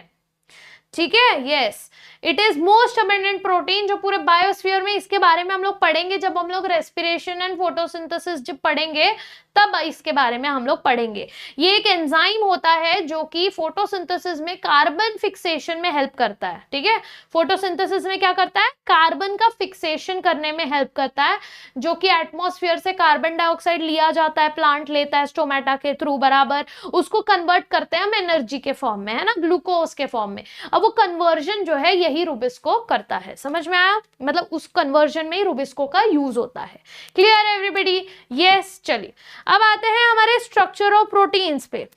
ठीक है। Yes, it is most abundant protein जो पूरे बायोस्फीयर में। इसके बारे में हम लोग पढ़ेंगे जब हम लोग रेस्पिरेशन एंड फोटोसिंथेसिस जब पढ़ेंगे, तब इसके बारे में हम लोग पढ़ेंगे। ये एक एंजाइम होता है जो कि फोटोसिंथेसिस में कार्बन फिक्सेशन में हेल्प करता है, ठीक है। फोटोसिंथेसिस में क्या करता है? कार्बन का फिक्सेशन करने में हेल्प करता है, जो कि एटमॉस्फेयर से कार्बन डाइऑक्साइड लिया जाता है, प्लांट लेता है स्टोमेटा के थ्रू, बराबर। उसको कन्वर्ट करते हैं हम एनर्जी के फॉर्म में, है ना, ग्लूकोज के फॉर्म में। अब वो कन्वर्जन जो है यही रुबिस्को करता है, समझ में आया? मतलब उस कन्वर्जन में ही रुबिस्को का यूज होता है। Clear everybody? यस, चलिए अब आते हैं हमारे स्ट्रक्चर ऑफ प्रोटीन्स पे।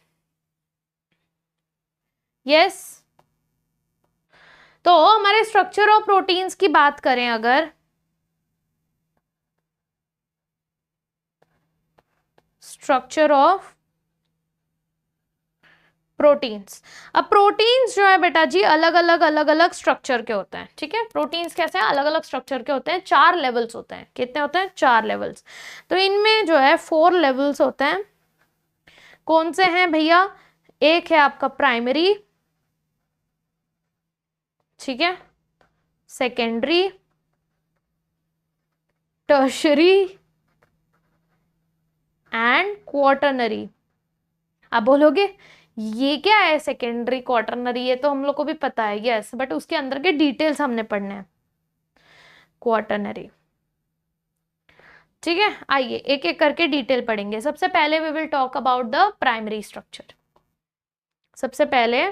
यस, तो हमारे स्ट्रक्चर ऑफ प्रोटीन्स की बात करें अगर, स्ट्रक्चर ऑफ प्रोटीन्स। अब प्रोटीन्स जो है बेटा जी अलग अलग स्ट्रक्चर के होते हैं, ठीक है। प्रोटीन्स कैसे हैं? अलग अलग स्ट्रक्चर के होते हैं, 4 लेवल्स होते हैं। कितने होते हैं? 4 लेवल्स। तो इनमें जो है 4 लेवल्स होते हैं। कौन से हैं भैया? एक है आपका प्राइमरी, ठीक है, सेकेंडरी, टर्शरी एंड क्वार्टरनरी। आप बोलोगे ये क्या है सेकेंडरी क्वार्टरनरी? ये तो हम लोग को भी पता है, यस, बट उसके अंदर के डिटेल्स हमने पढ़ने हैं। क्वार्टरनरी, ठीक है। आइए एक एक करके डिटेल पढ़ेंगे। सबसे पहले we will talk about the primary structure. सबसे पहले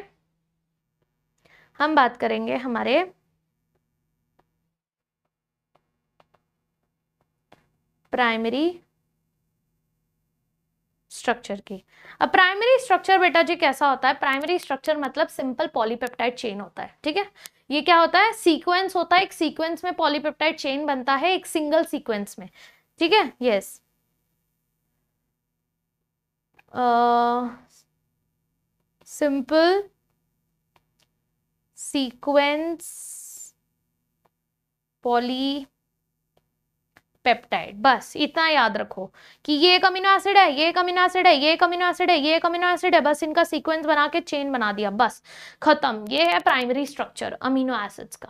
हम बात करेंगे हमारे प्राइमरी स्ट्रक्चर की। अब प्राइमरी स्ट्रक्चर बेटा जी कैसा होता है? प्राइमरी स्ट्रक्चर मतलब सिंपल पॉलीपेप्टाइड चेन होता है, ठीक है। ये क्या होता है? सीक्वेंस होता है, एक सीक्वेंस में पॉलीपेप्टाइड चेन बनता है, एक सिंगल सीक्वेंस में, ठीक है। Yes, simple sequence poly peptide, बस इतना याद रखो कि ये एक अमीनो एसिड है, ये एक अमीनो एसिड है, ये एक अमीनो एसिड है, ये एक अमीनो एसिड है, बस इनका सीक्वेंस बना के चेन बना दिया, बस खत्म। ये है प्राइमरी स्ट्रक्चर अमीनो एसिड्स का,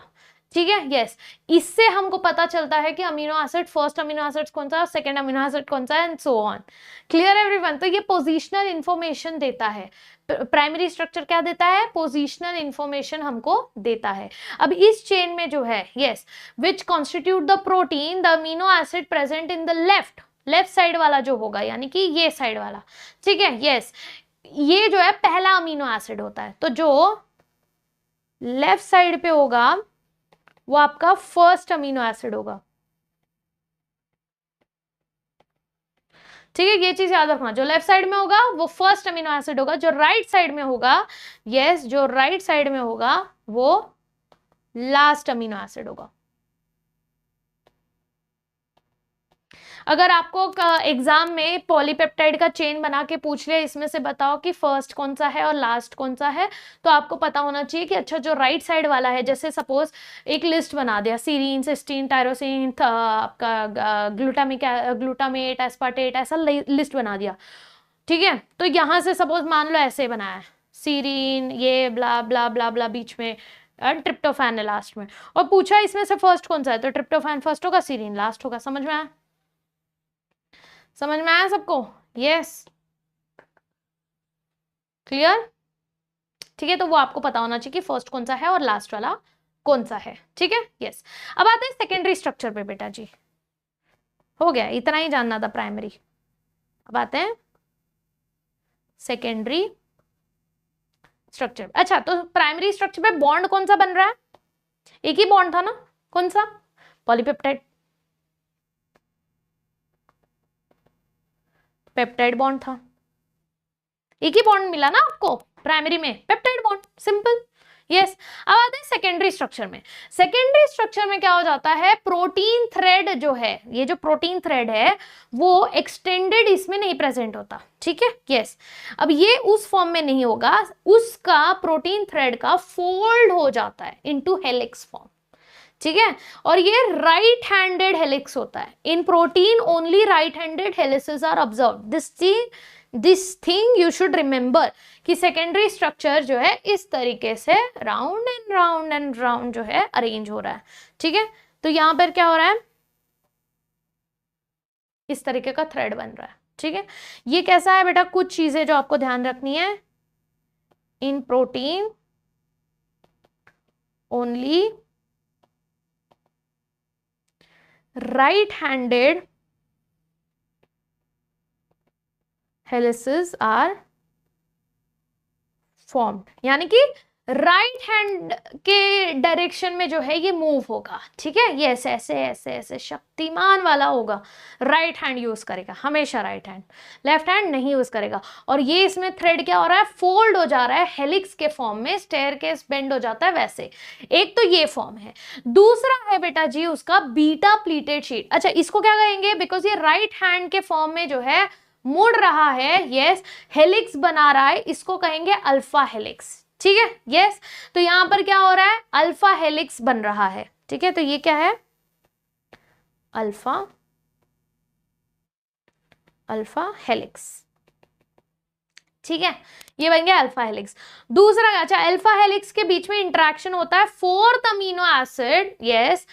ठीक है। यस, इससे हमको पता चलता है कि amino acid, first amino acid कौन सा, सेकंड अमीनो एसिड कौन सा, and so on. Clear everyone? तो ये पोजिशनल इंफॉर्मेशन देता है। प्राइमरी स्ट्रक्चर क्या देता है? पोजिशनल इंफॉर्मेशन हमको देता है। अब इस चेन में जो है, yes, which constitute the protein, the amino acid present in the left side वाला जो होगा, यानी कि ये साइड वाला, ठीक है। यस, ये जो है पहला अमीनो एसिड होता है, तो जो लेफ्ट साइड पे होगा वो आपका फर्स्ट अमीनो एसिड होगा, ठीक है। ये चीज याद रखना, जो लेफ्ट साइड में होगा वो फर्स्ट अमीनो एसिड होगा, जो राइट साइड में होगा, यस, जो राइट साइड में होगा वो लास्ट अमीनो एसिड होगा। अगर आपको एग्जाम में पॉलीपेप्टाइड का चेन बना के पूछ ले, इसमें से बताओ कि फर्स्ट कौन सा है और लास्ट कौन सा है, तो आपको पता होना चाहिए कि अच्छा जो राइट साइड वाला है, जैसे सपोज एक लिस्ट बना दिया, सीरीन, सिस्टीन, टायरोसिन, आपका ग्लूटामेट, एस्पार्टेट, ऐसा लिस्ट बना दिया, ठीक है। तो यहां से सपोज मान लो ऐसे बनाया, सीरीन, ये ब्ला ब्ला ब्ला ब्ला, बीच में ट्रिप्टोफैन है लास्ट में, और पूछा इसमें से फर्स्ट कौन सा है, तो ट्रिप्टोफैन फर्स्ट होगा, सीरीन लास्ट होगा। समझ में आया? समझ में आया सबको? Yes, clear? ठीक है, तो वो आपको पता होना चाहिए कि फर्स्ट कौन सा है और लास्ट वाला कौन सा है, ठीक है। यस, अब आते हैं सेकेंडरी स्ट्रक्चर पे बेटा जी। हो गया, इतना ही जानना था प्राइमरी। अब आते हैं सेकेंडरी स्ट्रक्चर। अच्छा, तो प्राइमरी स्ट्रक्चर पे बॉन्ड कौन सा बन रहा है? एक ही बॉन्ड था ना, कौन सा? पॉलीपेप्टाइड, पेप्टाइड बॉन्ड था, एक ही बॉन्ड मिला ना आपको प्राइमरी में, पेप्टाइड बॉन्ड, सिंपल। यस। अब आते हैं सेकेंडरी स्ट्रक्चर में। सेकेंडरी स्ट्रक्चर में क्या हो जाता है, प्रोटीन थ्रेड जो है, ये जो प्रोटीन थ्रेड है वो एक्सटेंडेड इसमें नहीं प्रेजेंट होता, ठीक है, यस। अब ये उस फॉर्म में नहीं होगा, उसका प्रोटीन थ्रेड का फोल्ड हो जाता है इनटू हेलिक्स फॉर्म, ठीक है। और ये राइट हैंडेड हेलिक्स होता है। In protein only right handed helices are observe. This thing you should remember कि सेकेंडरी स्ट्रक्चर जो है इस तरीके से round and round and round जो है अरेंज हो रहा है, ठीक है। तो यहां पर क्या हो रहा है, इस तरीके का थ्रेड बन रहा है, ठीक है। ये कैसा है बेटा, कुछ चीजें जो आपको ध्यान रखनी है, in protein only right handed helices are formed, यानी कि राइट हैंड के डायरेक्शन में जो है ये मूव होगा, ठीक है। ये ऐसे ऐसे ऐसे ऐसे शक्तिमान वाला होगा, राइट हैंड यूज करेगा हमेशा, राइट हैंड, लेफ्ट हैंड नहीं यूज करेगा। और ये इसमें थ्रेड क्या हो रहा है, फोल्ड हो जा रहा है हेलिक्स के फॉर्म में, स्टेयरकेस बेंड हो जाता है वैसे। एक तो ये फॉर्म है, दूसरा है बेटा जी उसका बीटा प्लीटेड शीट। अच्छा, इसको क्या कहेंगे, बिकॉज ये राइट हैंड के फॉर्म में जो है मुड़ रहा है, यस, हेलिक्स बना रहा है, इसको कहेंगे अल्फा हेलिक्स, ठीक है, यस। तो यहां पर क्या हो रहा है, अल्फा हेलिक्स बन रहा है, ठीक है। तो ये क्या है, अल्फा हेलिक्स, ठीक है, ये बन गया अल्फा हेलिक्स। दूसरा, अच्छा, अल्फा हेलिक्स के बीच में इंटरेक्शन होता है fourth amino acid, yes,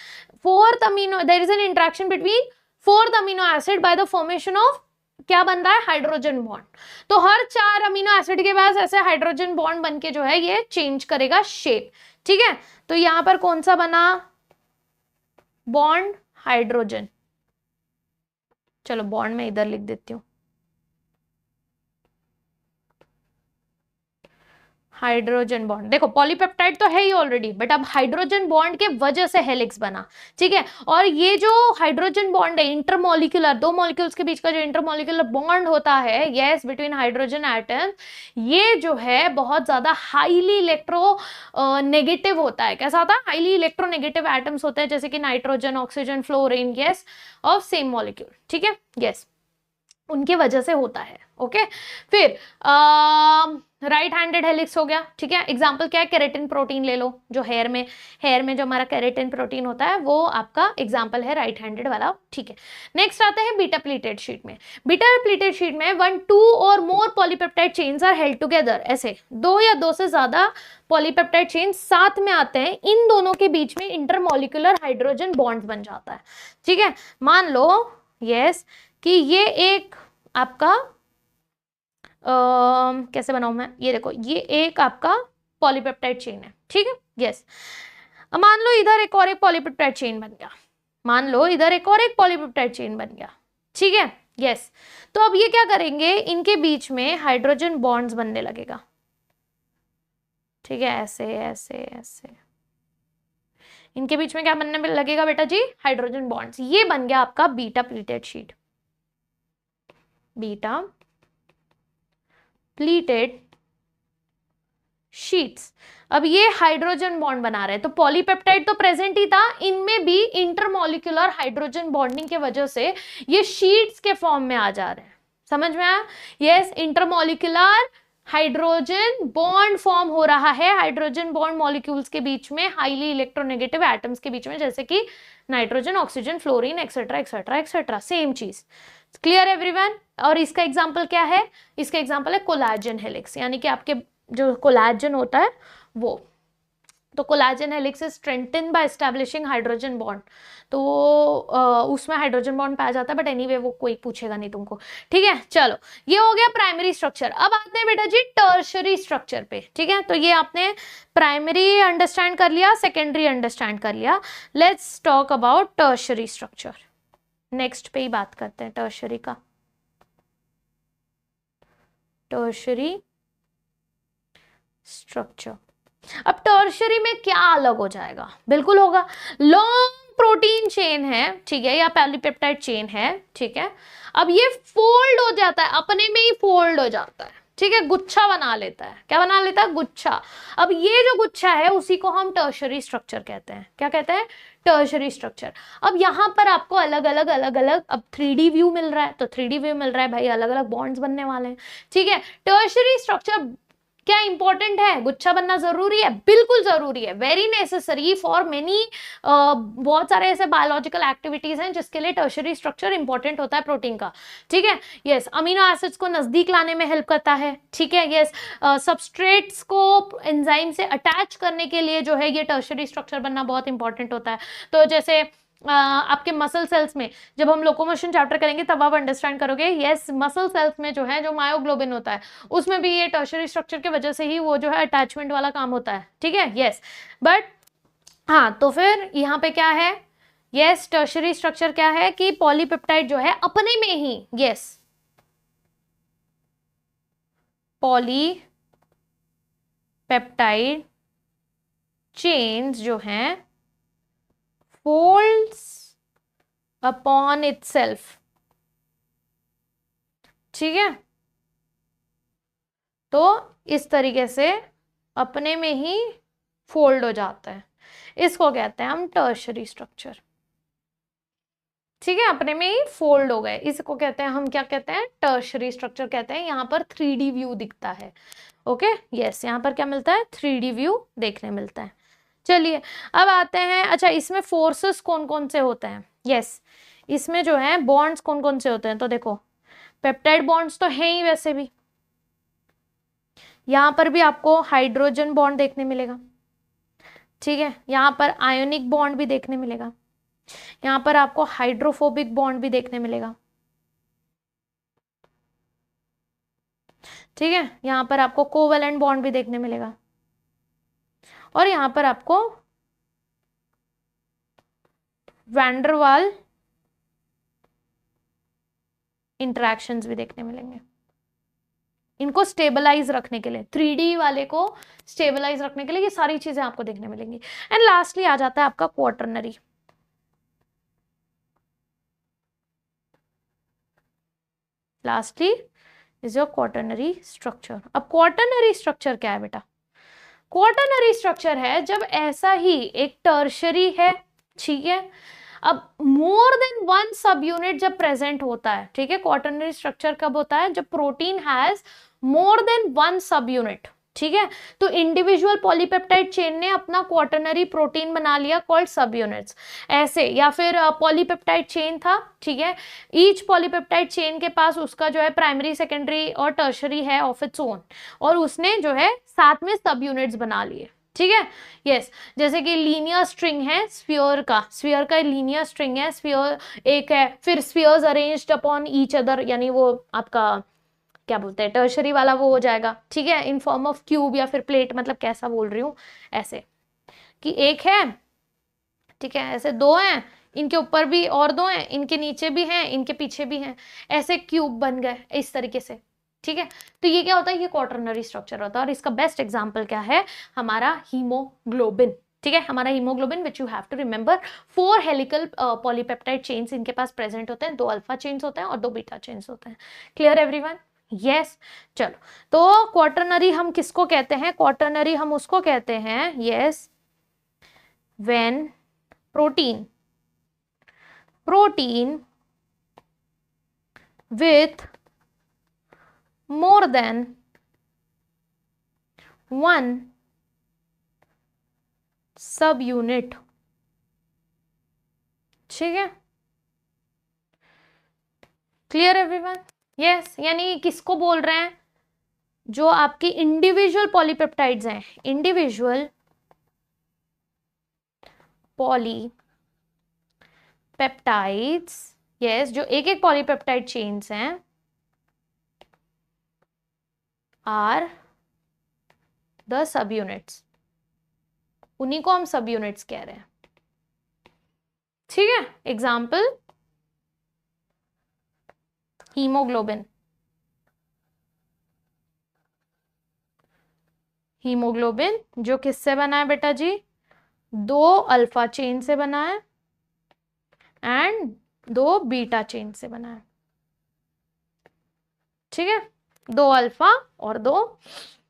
fourth amino, there is an interaction between fourth amino acid by the formation of, क्या बन रहा है, हाइड्रोजन बॉन्ड। तो हर 4 अमीनो एसिड के पास ऐसे हाइड्रोजन बॉन्ड बन के जो है ये चेंज करेगा शेप, ठीक है। तो यहां पर कौन सा बना, बॉन्ड हाइड्रोजन, चलो बॉन्ड में इधर लिख देती हूं, हाइड्रोजन बॉन्ड। देखो पॉलीपेप्टाइड तो है ही ऑलरेडी, बट अब हाइड्रोजन बॉन्ड के वजह से हेलिक्स बना, ठीक है। और ये जो हाइड्रोजन बॉन्ड है, इंटरमॉलिक्यूलर, दो मॉलिक्यूल्स के बीच का जो इंटरमॉलिक्यूलर बॉन्ड होता है, यस, बिटवीन हाइड्रोजन एटम, ये जो है बहुत ज्यादा हाईली इलेक्ट्रो नेगेटिव होता है। कैसा होता है, हाईली इलेक्ट्रोनेगेटिव एटम्स होते हैं, जैसे कि nitrogen, oxygen, fluorine, yes, of same molecule, ठीक है, यस, उनके वजह से होता है, ओके। फिर राइट हैंडेड हेलिक्स हो गया, ठीक है। एग्जांपल क्या है, केराटिन प्रोटीन ले लो, जो हेयर में जो हमारा केराटिन प्रोटीन होता है वो आपका एग्जांपल है राइट हैंडेड वाला, ठीक है। नेक्स्ट आते हैं बीटा प्लीटेड शीट में। बीटा प्लीटेड शीट में 1, 2 और more polypeptide chains are held together, ऐसे 2 या 2 से ज्यादा पॉलीपेप्टाइड चेन साथ में आते हैं, इन दोनों के बीच में इंटरमॉलिक्यूलर हाइड्रोजन बॉन्ड बन जाता है, ठीक है। मान लो, यस, कि ये एक आपका कैसे बनाऊं मैं, ये देखो, ये एक आपका पॉलीपेप्टाइड चेन है, ठीक है, यस। अब मान लो इधर एक और एक पॉलीपेप्टाइड चेन बन गया, मान लो इधर एक और एक पॉलीपेप्टाइड चेन बन गया, ठीक है, यस। तो अब ये क्या करेंगे, इनके बीच में हाइड्रोजन बॉन्ड्स बनने लगेगा, ठीक है, ऐसे ऐसे ऐसे, इनके बीच में क्या बनने लगेगा बेटा जी, हाइड्रोजन बॉन्ड्स। ये बन गया आपका beta pleated sheet, beta pleated sheets. अब ये हाइड्रोजन बॉन्ड बना रहे हैं, तो पॉलीपेप्टाइड तो प्रेजेंट ही था, इनमें भी इंटरमॉलिक्यूलर हाइड्रोजन बॉन्डिंग के वजह से ये शीट्स के फॉर्म में आ जा रहे हैं, समझ में आया, yes. Intermolecular hydrogen bond form हो रहा है, हाइड्रोजन बॉन्ड मॉलिक्यूल्स के बीच में, हाईली इलेक्ट्रोनेगेटिव एटम्स के बीच में, जैसे कि nitrogen, oxygen, fluorine, etcetera etcetera etcetera, same चीज, क्लियर एवरीवन। और इसका एग्जांपल क्या है, इसका एग्जांपल है कोलाजन हेलिक्स, यानी कि आपके जो कोलाजन होता है वो, तो collagen helix is strengthen by establishing hydrogen bond, तो उसमें हाइड्रोजन बॉन्ड पाया जाता है, बट एनीवे वो कोई पूछेगा नहीं तुमको, ठीक है। चलो, ये हो गया प्राइमरी स्ट्रक्चर। अब आते हैं बेटा जी टर्शरी स्ट्रक्चर पे, ठीक है। तो ये आपने प्राइमरी अंडरस्टैंड कर लिया, सेकेंडरी अंडरस्टैंड कर लिया, let's talk about tertiary structure. Next पे ही बात करते हैं टर्शरी का, टर्शरी स्ट्रक्चर। अब टर्शरी में क्या अलग हो जाएगा, बिल्कुल होगा, लॉन्ग प्रोटीन चेन है, ठीक है, या पॉलीपेप्टाइड चेन है, ठीक है। अब ये फोल्ड हो जाता है, अपने में ही फोल्ड हो जाता है, ठीक है, गुच्छा बना लेता है। क्या बना लेता है? गुच्छा। अब ये जो गुच्छा है उसी को हम टर्शरी स्ट्रक्चर कहते हैं। क्या कहते हैं? Tertiary structure. अब यहाँ पर आपको अलग अलग अब 3D व्यू मिल रहा है, तो 3D व्यू मिल रहा है भाई, अलग अलग बॉन्ड्स बनने वाले हैं। ठीक है, टर्शरी स्ट्रक्चर क्या इंपॉर्टेंट है? गुच्छा बनना जरूरी है, बिल्कुल जरूरी है, वेरी नेसेसरी फॉर मेनी। बहुत सारे ऐसे बायोलॉजिकल एक्टिविटीज हैं जिसके लिए टर्शरी स्ट्रक्चर इंपॉर्टेंट होता है प्रोटीन का। ठीक है, यस, अमीनो एसिड्स को नजदीक लाने में हेल्प करता है। ठीक है, यस, सबस्ट्रेट्स को एंजाइम से अटैच करने के लिए जो है ये टर्शरी स्ट्रक्चर बनना बहुत इंपॉर्टेंट होता है। तो जैसे आपके मसल सेल्स में जब हम लोकोमोशन चैप्टर करेंगे तब आप अंडरस्टैंड करोगे। यस, मसल सेल्स में जो है जो मायोग्लोबिन होता है उसमें भी ये टर्शरी स्ट्रक्चर की वजह से ही वो जो है अटैचमेंट वाला काम होता है। ठीक है, यस, बट हाँ, तो फिर यहाँ पे क्या है? यस, टर्शरी स्ट्रक्चर क्या है कि पॉलीपेप्टाइड जो है अपने में ही, यस, पॉलीपेप्टाइड चेन्स जो हैं folds upon itself। ठीक है, तो इस तरीके से अपने में ही फोल्ड हो जाता है, इसको कहते हैं हम टर्शरी स्ट्रक्चर। ठीक है, अपने में ही फोल्ड हो गए, इसको कहते हैं हम, क्या कहते हैं? टर्शरी स्ट्रक्चर कहते हैं। यहाँ पर 3D व्यू दिखता है। ओके, यस, यहाँ पर क्या मिलता है? 3D व्यू देखने मिलता है। चलिए अब आते हैं, अच्छा इसमें फोर्सेस कौन कौन से होते हैं? यस, इसमें जो है बॉन्ड्स कौन कौन से होते हैं? तो देखो, पेप्टाइड बॉन्ड्स तो हैं ही वैसे भी, यहाँ पर भी आपको हाइड्रोजन बॉन्ड देखने मिलेगा। ठीक है, यहाँ पर आयोनिक बॉन्ड भी देखने मिलेगा, यहाँ पर आपको हाइड्रोफोबिक बॉन्ड भी देखने मिलेगा। ठीक है, यहाँ पर आपको कोवेलेंट बॉन्ड भी देखने मिलेगा, और यहाँ पर आपको वैंडरवाल इंटरैक्शंस भी देखने मिलेंगे। इनको स्टेबलाइज रखने के लिए, 3D वाले को स्टेबलाइज रखने के लिए ये सारी चीजें आपको देखने मिलेंगी। एंड लास्टली आ जाता है आपका quaternary. Lastly is your quaternary structure. अब क्वार्टरनरी स्ट्रक्चर क्या है बेटा? क्वार्टरनरी स्ट्रक्चर है जब ऐसा ही एक टर्शरी है, ठीक है, अब मोर देन वन सब यूनिट जब प्रेजेंट होता है। ठीक है, क्वार्टरनरी स्ट्रक्चर कब होता है? जब protein has more than one सब यूनिट। ठीक है, तो इंडिविजुअल पॉलीपेप्टाइड चेन ने अपना क्वार्टरनरी प्रोटीन बना लिया कॉल्ड सब यूनिट्स, ऐसे, या फिर पॉलीपेप्टाइड चेन था। ठीक है, ईच पॉलीपेप्टाइड चेन के पास उसका जो है प्राइमरी, सेकेंडरी और टर्शरी है ऑफ इट्स ओन, और उसने जो है साथ में सब यूनिट्स बना लिए। ठीक है, यस, जैसे कि लीनियर स्ट्रिंग है स्फीयर का लीनियर स्ट्रिंग है, स्फीयर एक है, फिर spheres arranged upon each other, यानी वो आपका क्या बोलते हैं, टर्शरी वाला वो हो जाएगा। ठीक है, इन फॉर्म ऑफ क्यूब या फिर प्लेट, मतलब कैसा बोल रही हूँ, ऐसे कि एक है, ठीक है, ऐसे दो हैं, इनके ऊपर भी और दो हैं, इनके नीचे भी हैं, इनके पीछे भी हैं, ऐसे क्यूब बन गए इस तरीके से। ठीक है, तो ये क्या होता है? ये क्वार्टरनरी स्ट्रक्चर होता है, और इसका बेस्ट एग्जांपल क्या है? हमारा हीमोग्लोबिन। ठीक है, हमारा haemoglobin, which you have to remember 4 helical polypeptide chains इनके पास प्रेजेंट होते हैं, 2 अल्फा चेन्स होते हैं और 2 बीटा चेन्स होते हैं। Clear everyone? यस, चलो, तो क्वार्टरनरी हम किसको कहते हैं? क्वार्टरनरी हम उसको कहते हैं, yes, when protein with more than one सब यूनिट। ठीक है, क्लियर एवरीवन? यस, यानी किसको बोल रहे हैं? जो आपकी इंडिविजुअल पॉलीपेप्टाइड्स हैं, इंडिविजुअल पॉलीपेप्टाइड्स, यस, जो एक एक पॉलीपेप्टाइड चेन्स हैं, आर द सब यूनिट्स, उन्हीं को हम सब यूनिट्स कह रहे हैं। ठीक है, एग्जाम्पल हीमोग्लोबिन। हीमोग्लोबिन जो किससे बना है बेटा जी? 2 अल्फा चेन से बना है एंड 2 बीटा चेन से बना है। ठीक है, 2 अल्फा और 2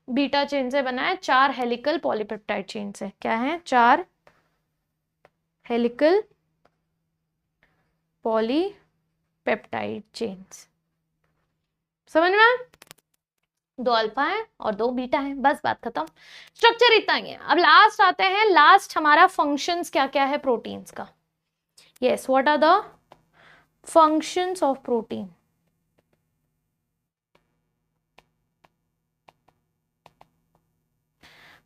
बीटा चेन से बना है, 4 हेलिकल पॉलीपेप्टाइड चेन से। क्या है? 4 हेलिकल पॉलीपेप्टाइड चेन्स। समझ में? 2 अल्फा है और 2 बीटा है, बस बात खत्म। स्ट्रक्चर इतना ही है। अब लास्ट आते हैं, लास्ट हमारा फंक्शंस क्या क्या है प्रोटीन्स का। Yes, what are the functions of protein?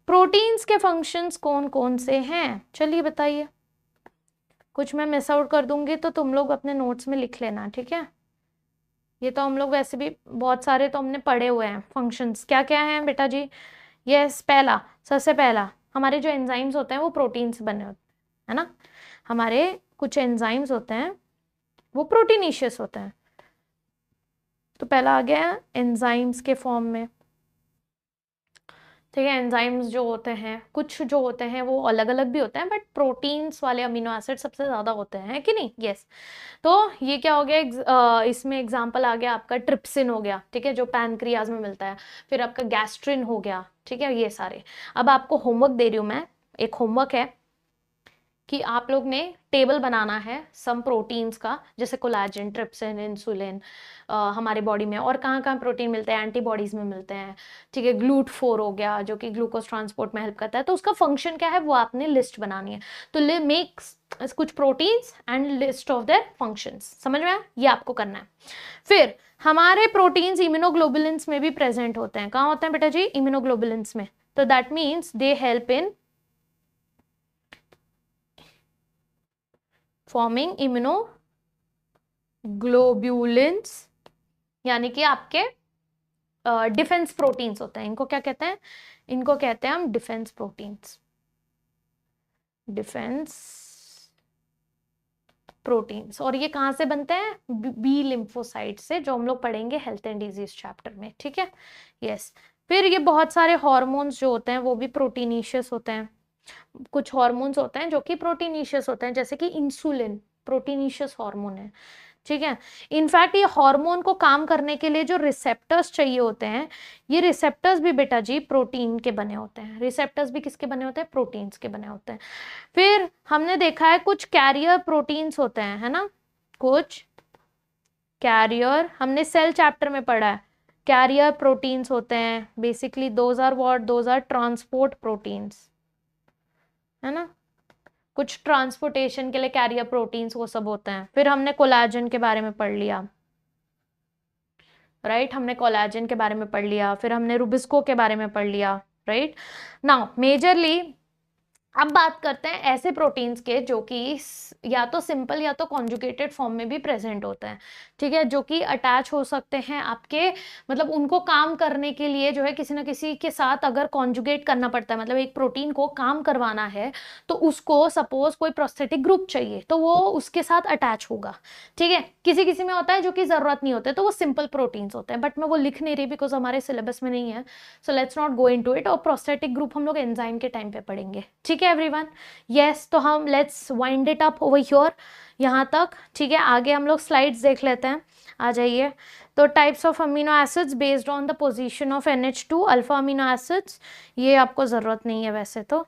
Proteins के फंक्शंस कौन कौन से हैं, चलिए बताइए। कुछ मैं मिस आउट कर दूंगी तो तुम लोग अपने नोट्स में लिख लेना, ठीक है? ये तो हम लोग वैसे भी बहुत सारे तो हमने पढ़े हुए हैं। फंक्शंस क्या क्या हैं बेटा जी? यस, पहला, सबसे पहला, हमारे जो एंजाइम्स होते हैं वो प्रोटीन से बने होते हैं, है ना? हमारे कुछ एंजाइम्स होते हैं वो प्रोटीनिशियस होते हैं। तो पहला आ गया एंजाइम्स के फॉर्म में, ठीक है? एंजाइम्स जो होते हैं, कुछ जो होते हैं वो अलग अलग भी होते हैं, बट प्रोटीन्स वाले अमीनो एसिड सबसे ज्यादा होते हैं, कि नहीं? यस। तो ये क्या हो गया, इसमें एग्जांपल आ गया आपका ट्रिप्सिन हो गया, ठीक है, जो पैनक्रियाज में मिलता है। फिर आपका गैस्ट्रिन हो गया, ठीक है, ये सारे। अब आपको होमवर्क दे रही हूँ मैं, एक होमवर्क है कि आप लोग ने टेबल बनाना है सम प्रोटीन्स का, जैसे कोलाजन, ट्रिप्सिन, इंसुलिन, हमारे बॉडी में और कहाँ कहाँ प्रोटीन मिलते हैं, एंटीबॉडीज में मिलते हैं, ठीक है। GLUT4 हो गया जो कि ग्लूकोज ट्रांसपोर्ट में हेल्प करता है, तो उसका फंक्शन क्या है वो आपने लिस्ट बनानी है। तो मेक्स कुछ proteins and list of their functions, समझ में आया? ये आपको करना है। फिर हमारे प्रोटीन्स इम्यूनोग्लोबुलिन्स में भी प्रेजेंट होते हैं। कहाँ होते हैं बेटा जी? इम्यूनोग्लोबुलिन्स में। तो that means they help in forming immunoglobulins, यानी कि आपके डिफेंस प्रोटीन्स होते हैं। इनको क्या कहते हैं? इनको कहते हैं हम डिफेंस प्रोटीन्स, डिफेंस प्रोटीन्स। और ये कहाँ से बनते हैं? बी लिम्फोसाइट से, जो हम लोग पढ़ेंगे हेल्थ एंड डिजीज चैप्टर में, ठीक है? यस। फिर ये बहुत सारे हॉर्मोन्स जो होते हैं वो भी प्रोटीनिशियस होते हैं। कुछ हॉर्मोन्स होते हैं जो कि प्रोटीनिशियस होते हैं, जैसे कि इंसुलिन प्रोटीनिशियस हार्मोन है, ठीक है। इनफैक्ट ये हार्मोन को काम करने के लिए जो रिसेप्टर्स चाहिए होते हैं, ये रिसेप्टर्स भी बेटा जी प्रोटीन के बने होते हैं। रिसेप्टर्स भी किसके बने होते हैं? प्रोटीन्स के बने होते हैं। फिर हमने देखा है कुछ कैरियर प्रोटीन्स होते हैं, है ना? कुछ कैरियर, हमने सेल चैप्टर में पढ़ा है, कैरियर प्रोटीन्स होते हैं। Basically those are transport proteins, है ना? कुछ ट्रांसपोर्टेशन के लिए कैरियर प्रोटीन्स वो सब होते हैं। फिर हमने कोलाजन के बारे में पढ़ लिया, राइट? हमने कोलाजन के बारे में पढ़ लिया, फिर हमने रुबिस्को के बारे में पढ़ लिया, राइट? नाउ मेजरली अब बात करते हैं ऐसे प्रोटीन्स के जो कि या तो सिंपल या तो कॉन्जुगेटेड फॉर्म में भी प्रेजेंट होते हैं, ठीक है, जो कि अटैच हो सकते हैं आपके, मतलब उनको काम करने के लिए जो है किसी ना किसी के साथ अगर कॉन्जुगेट करना पड़ता है, मतलब एक प्रोटीन को काम करवाना है तो उसको सपोज कोई प्रोस्थेटिक ग्रुप चाहिए तो वो उसके साथ अटैच होगा, ठीक है। किसी किसी में होता है जो कि जरूरत नहीं होते, तो वो सिंपल प्रोटीन्स होते हैं, बट मैं वो लिख नहीं रही बिकॉज हमारे सिलेबस में नहीं है, so let's not go into it. और प्रोस्थेटिक ग्रुप हम लोग एंजाइम के टाइम पे पढ़ेंगे, ठीक है एवरीवन? यस, तो हम let's wind it up over here, यहाँ तक, ठीक है। आगे हम लोग स्लाइड्स देख लेते हैं, आ जाइए। तो types of amino acids based on the position of NH2, alpha amino acids, ये आपको ज़रूरत नहीं है वैसे तो।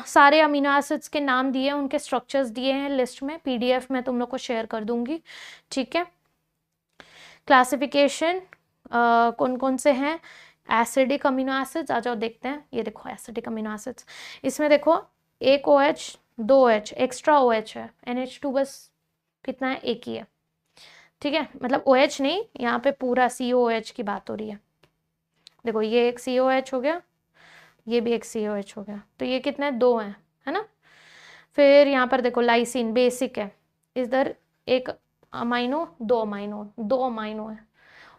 सारे अमीनो एसिड्स के नाम दिए हैं, उनके स्ट्रक्चर्स दिए हैं लिस्ट में, PDF में तुम लोग को शेयर कर दूंगी, ठीक है। क्लासिफिकेशन कौन कौन से हैं? एसिडिक अमीनो एसिड्स, आ जाओ देखते हैं। ये देखो एसिडिक अमीनो एसिड्स, इसमें देखो एक OH, 2 OH, एक्स्ट्रा OH है, NH2 बस कितना है? एक ही है, ठीक है। मतलब OH नहीं, यहाँ पे पूरा COOH की बात हो रही है। देखो ये एक COH हो गया, ये भी एक COH हो गया, तो ये कितना है? 2 है ना? फिर यहाँ पर देखो लाइसिन बेसिक है, इधर एक अमाइनो, 2 अमाइनो है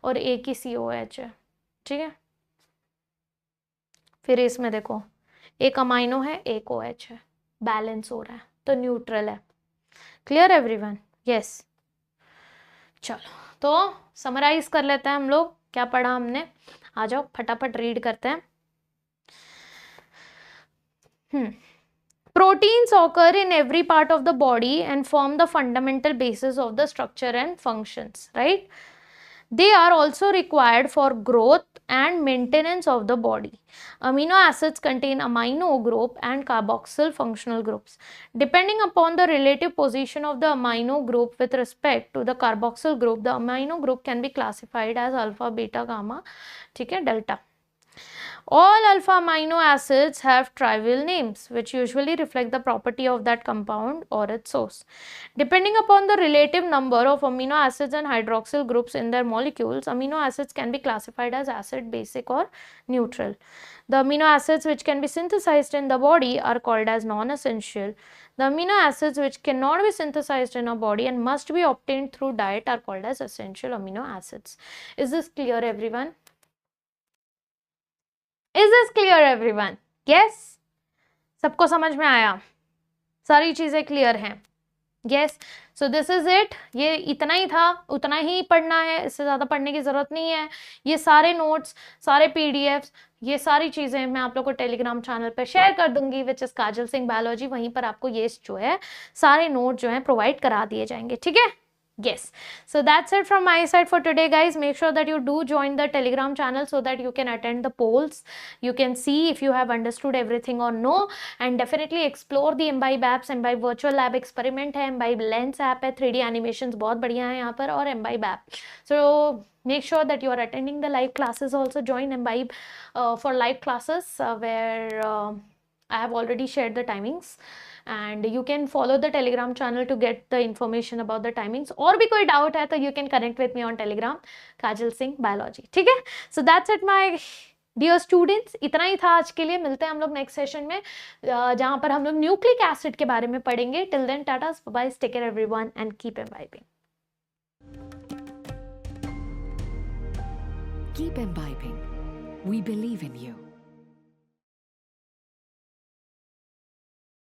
और एक ही COH है, ठीक है। फिर इसमें देखो एक अमाइनो है, एक OH है, बैलेंस हो रहा है, तो न्यूट्रल है। Clear everyone? यस। चलो तो समराइज कर लेते हैं हम लोग, क्या पढ़ा हमने। आ जाओ फटाफट रीड करते हैं। Proteins occur in every part of the body and form the fundamental basis of the structure and functions, right? They are also required for growth and maintenance of the body. Amino acids contain amino group and carboxyl functional groups. Depending upon the relative position of the amino group with respect to the carboxyl group, the amino group can be classified as alpha, beta, gamma, ठीक है, delta. All alpha amino acids have trivial names, which usually reflect the property of that compound or its source. Depending upon the relative number of amino acids and hydroxyl groups in their molecules, amino acids can be classified as acid, basic, or neutral. The amino acids which can be synthesized in the body are called as non-essential. The amino acids which cannot be synthesized in a body and must be obtained through diet are called as essential amino acids. Is this clear, everyone? Is this clear, everyone? Yes? सबको समझ में आया? सारी चीजें clear हैं? Yes. So this is it. ये इतना ही था, उतना ही पढ़ना है, इससे ज़्यादा पढ़ने की ज़रूरत नहीं है. ये सारे नोट्स, सारे PDFs, ये सारी चीज़ें मैं आप लोग को टेलीग्राम चैनल पर शेयर कर दूंगी, which is Kajal Singh biology. वहीं पर आपको ये जो है सारे नोट जो है प्रोवाइड करा दिए जाएंगे. ठीक है? Yes. So that's it from my side for today, guys. Make sure that you do join the Telegram channel so that you can attend the polls. You can see if you have understood everything or no. And definitely explore the Imbibe apps. Imbibe Virtual Lab Experiment है, Imbibe Lens app है, 3D animations बहुत बढ़िया है यहाँ पर, और Imbibe app. So make sure that you are attending the live classes also. Join Imbibe for live classes where I have already shared the timings. And you can follow the Telegram channel to get the information about the timings. और भी कोई doubt है तो you can connect with me on Telegram, Kajal Singh biology. ठीक है? So that's it my dear students. इतना ही था आज के लिए. मिलते हैं हम लोग नेक्स्ट सेशन में जहाँ पर हम लोग न्यूक्लिक एसिड के बारे में पढ़ेंगे. Till then tata, bye, take care everyone and keep imbibing. Keep imbibing. We believe in you.